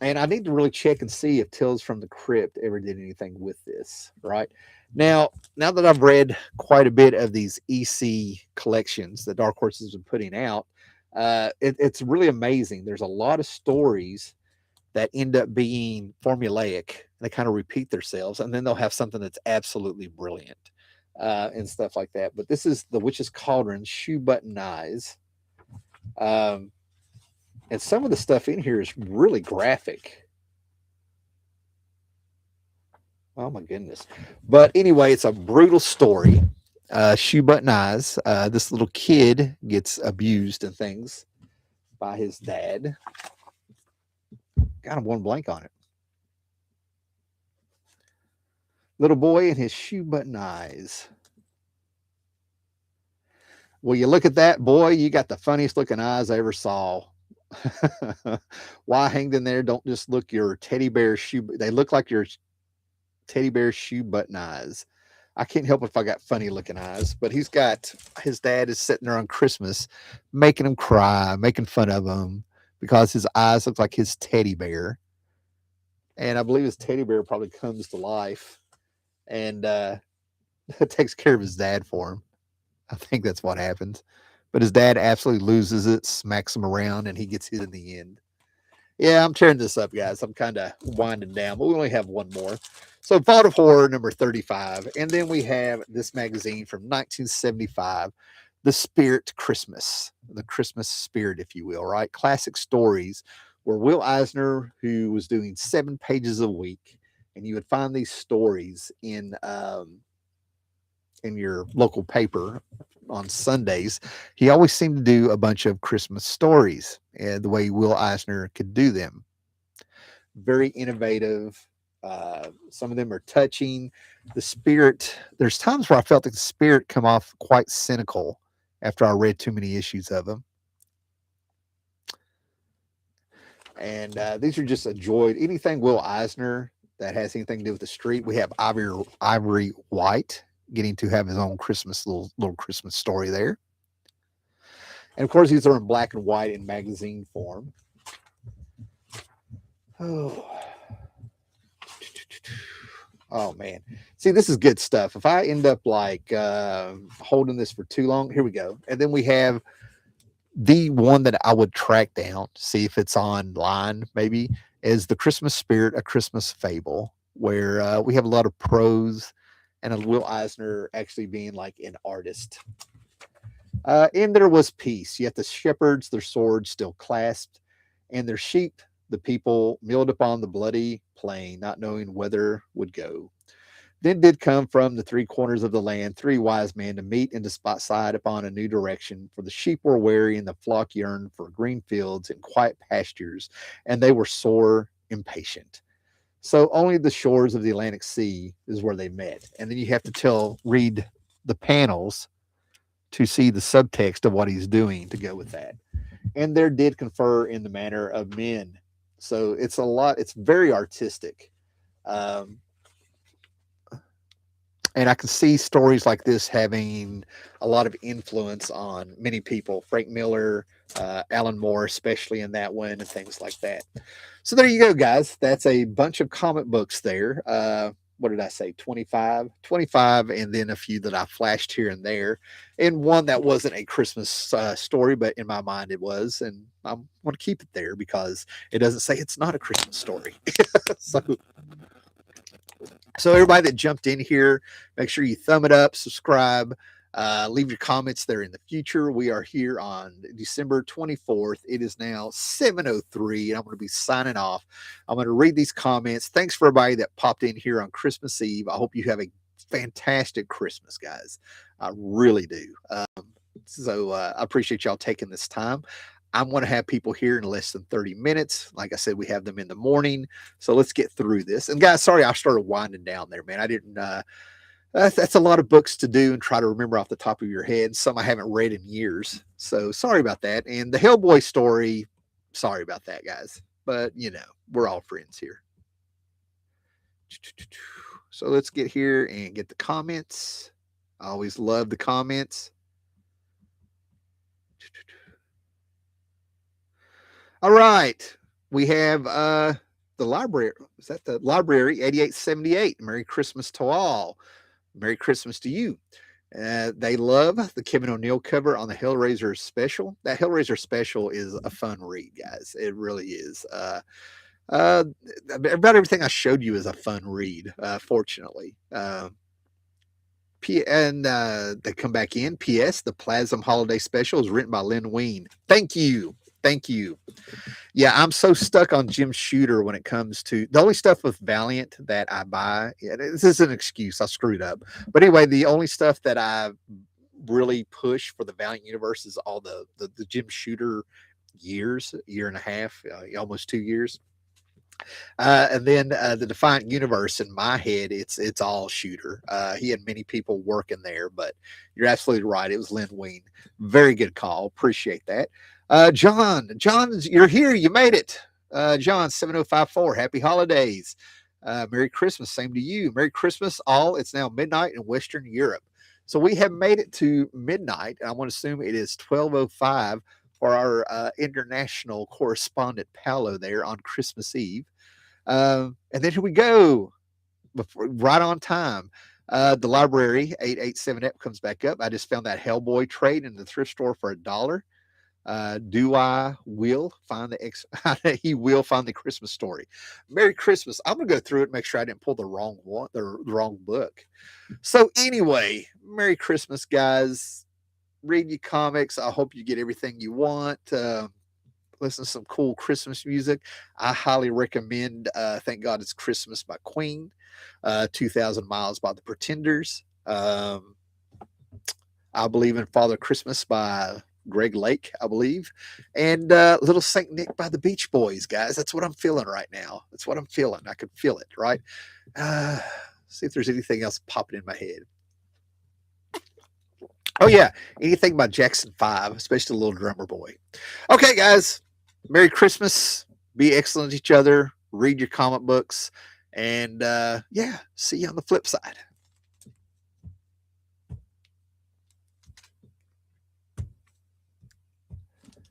And I need to really check and see if Tales from the Crypt ever did anything with this, right? Now that I've read quite a bit of these EC collections that Dark Horse has been putting out, it's really amazing. There's a lot of stories that end up being formulaic. They kind of repeat themselves, and then they'll have something that's absolutely brilliant and stuff like that. But this is The Witch's Cauldron, Shoe Button Eyes. And some of the stuff in here is really graphic. Oh my goodness. But anyway, it's a brutal story. Shoe Button Eyes. This little kid gets abused and things by his dad. God, I'm going blank on it. Little boy and his shoe button eyes. Well, you look at that, boy, you got the funniest looking eyes I ever saw. Why hanged in there? Don't just look your teddy bear shoe. They look like your teddy bear shoe button eyes. I can't help if I got funny looking eyes, but his dad is sitting there on Christmas making him cry, making fun of him because his eyes look like his teddy bear. And I believe his teddy bear probably comes to life and takes care of his dad for him. I think that's what happens. But his dad absolutely loses it, smacks him around, and he gets hit in the end. Yeah, I'm tearing this up, guys. I'm kind of winding down, but we only have one more. So, Vault of Horror, number 35. And then we have this magazine from 1975, The Spirit Christmas, the Christmas spirit, if you will, right? Classic stories where Will Eisner, who was doing 7 pages a week, and you would find these stories in your local paper on Sundays. He always seemed to do a bunch of Christmas stories, and the way Will Eisner could do them. Very innovative. Some of them are touching. The spirit, there's times where I felt like the spirit come off quite cynical after I read too many issues of them. And these are just a joy. Anything Will Eisner that has anything to do with the street. We have Ivory White getting to have his own Christmas little Christmas story there. And of course, these are in black and white in magazine form. Oh man. See, this is good stuff. If I end up like holding this for too long, here we go. And then we have the one that I would track down, see if it's online maybe, is The Christmas Spirit, A Christmas Fable, where we have a lot of prose and a Will Eisner actually being like an artist. And there was peace. Yet the shepherds, their swords still clasped, and their sheep, the people, milled upon the bloody plain, not knowing whither would go. Then did come from the 3 corners of the land 3 wise men to meet and to decide upon a new direction. For the sheep were weary, and the flock yearned for green fields and quiet pastures, and they were sore impatient. So only the shores of the Atlantic Sea is where they met. And then you have to read the panels to see the subtext of what he's doing to go with that. And there did confer in the manner of men. So it's very artistic. And I can see stories like this having a lot of influence on many people. Frank Miller, Alan Moore, especially in that one, and things like that. So there you go, guys. That's a bunch of comic books there. what did I say? 25, and then a few that I flashed here and there, and one that wasn't a Christmas story, but in my mind it was, and I want to keep it there because it doesn't say it's not a Christmas story. so, so everybody that jumped in here, make sure you thumb it up, subscribe, leave your comments there in the future. We are here on December 24th. It is now 7:03, and I'm going to be signing off. I'm going to read these comments. Thanks for everybody that popped in here on Christmas Eve. I hope you have a fantastic Christmas, guys. I really do. So I appreciate y'all taking this time. I'm going to have people here in less than 30 minutes. Like I said, we have them in the morning. So let's get through this. And guys, sorry I started winding down there, man. I didn't. That's a lot of books to do and try to remember off the top of your head. Some I haven't read in years. So sorry about that. And the Hellboy story, sorry about that, guys. But, you know, we're all friends here. So let's get here and get the comments. I always love the comments. All right. We have the library. Is that the library 8878? Merry Christmas to all. Merry Christmas to you. They love the Kevin O'Neill cover on the Hellraiser special. That Hellraiser special is a fun read, guys. It really is. About everything I showed you is a fun read, fortunately. They come back in. P.S. The Plasm Holiday Special is written by Lynn Wein. Thank you. Thank you. Yeah, I'm so stuck on Jim Shooter when it comes to the only stuff with Valiant that I buy. Yeah, this is an excuse. I screwed up. But anyway, the only stuff that I really push for the Valiant universe is all the Jim Shooter years, a year and a half, almost 2 years. And then the Defiant Universe, in my head, it's all Shooter. He had many people working there, but you're absolutely right. It was Lynn Wein. Very good call. Appreciate that. John, you're here. You made it. John 7054. Happy holidays. Merry Christmas. Same to you. Merry Christmas, all. It's now midnight in Western Europe. So we have made it to midnight. I want to assume it is 12:05 for our international correspondent Paolo there on Christmas Eve. And then here we go, right on time. The library 887 comes back up. I just found that Hellboy trade in the thrift store for $1. Will find he will find the Christmas story. Merry Christmas. I'm gonna go through it and make sure I didn't pull the wrong one, the wrong book. So anyway, Merry Christmas, guys. Read your comics. I hope you get everything you want. Listen to some cool Christmas music. I highly recommend Thank God It's Christmas by Queen, 2,000 Miles by the Pretenders. I Believe in Father Christmas by Greg Lake, I believe. And Little Saint Nick by the Beach Boys, guys. That's what I'm feeling right now. That's what I'm feeling. I can feel it, right? See if there's anything else popping in my head. Oh, yeah. Anything by Jackson 5, especially the Little Drummer Boy. Okay, guys. Merry Christmas. Be excellent to each other. Read your comic books. And yeah, see you on the flip side.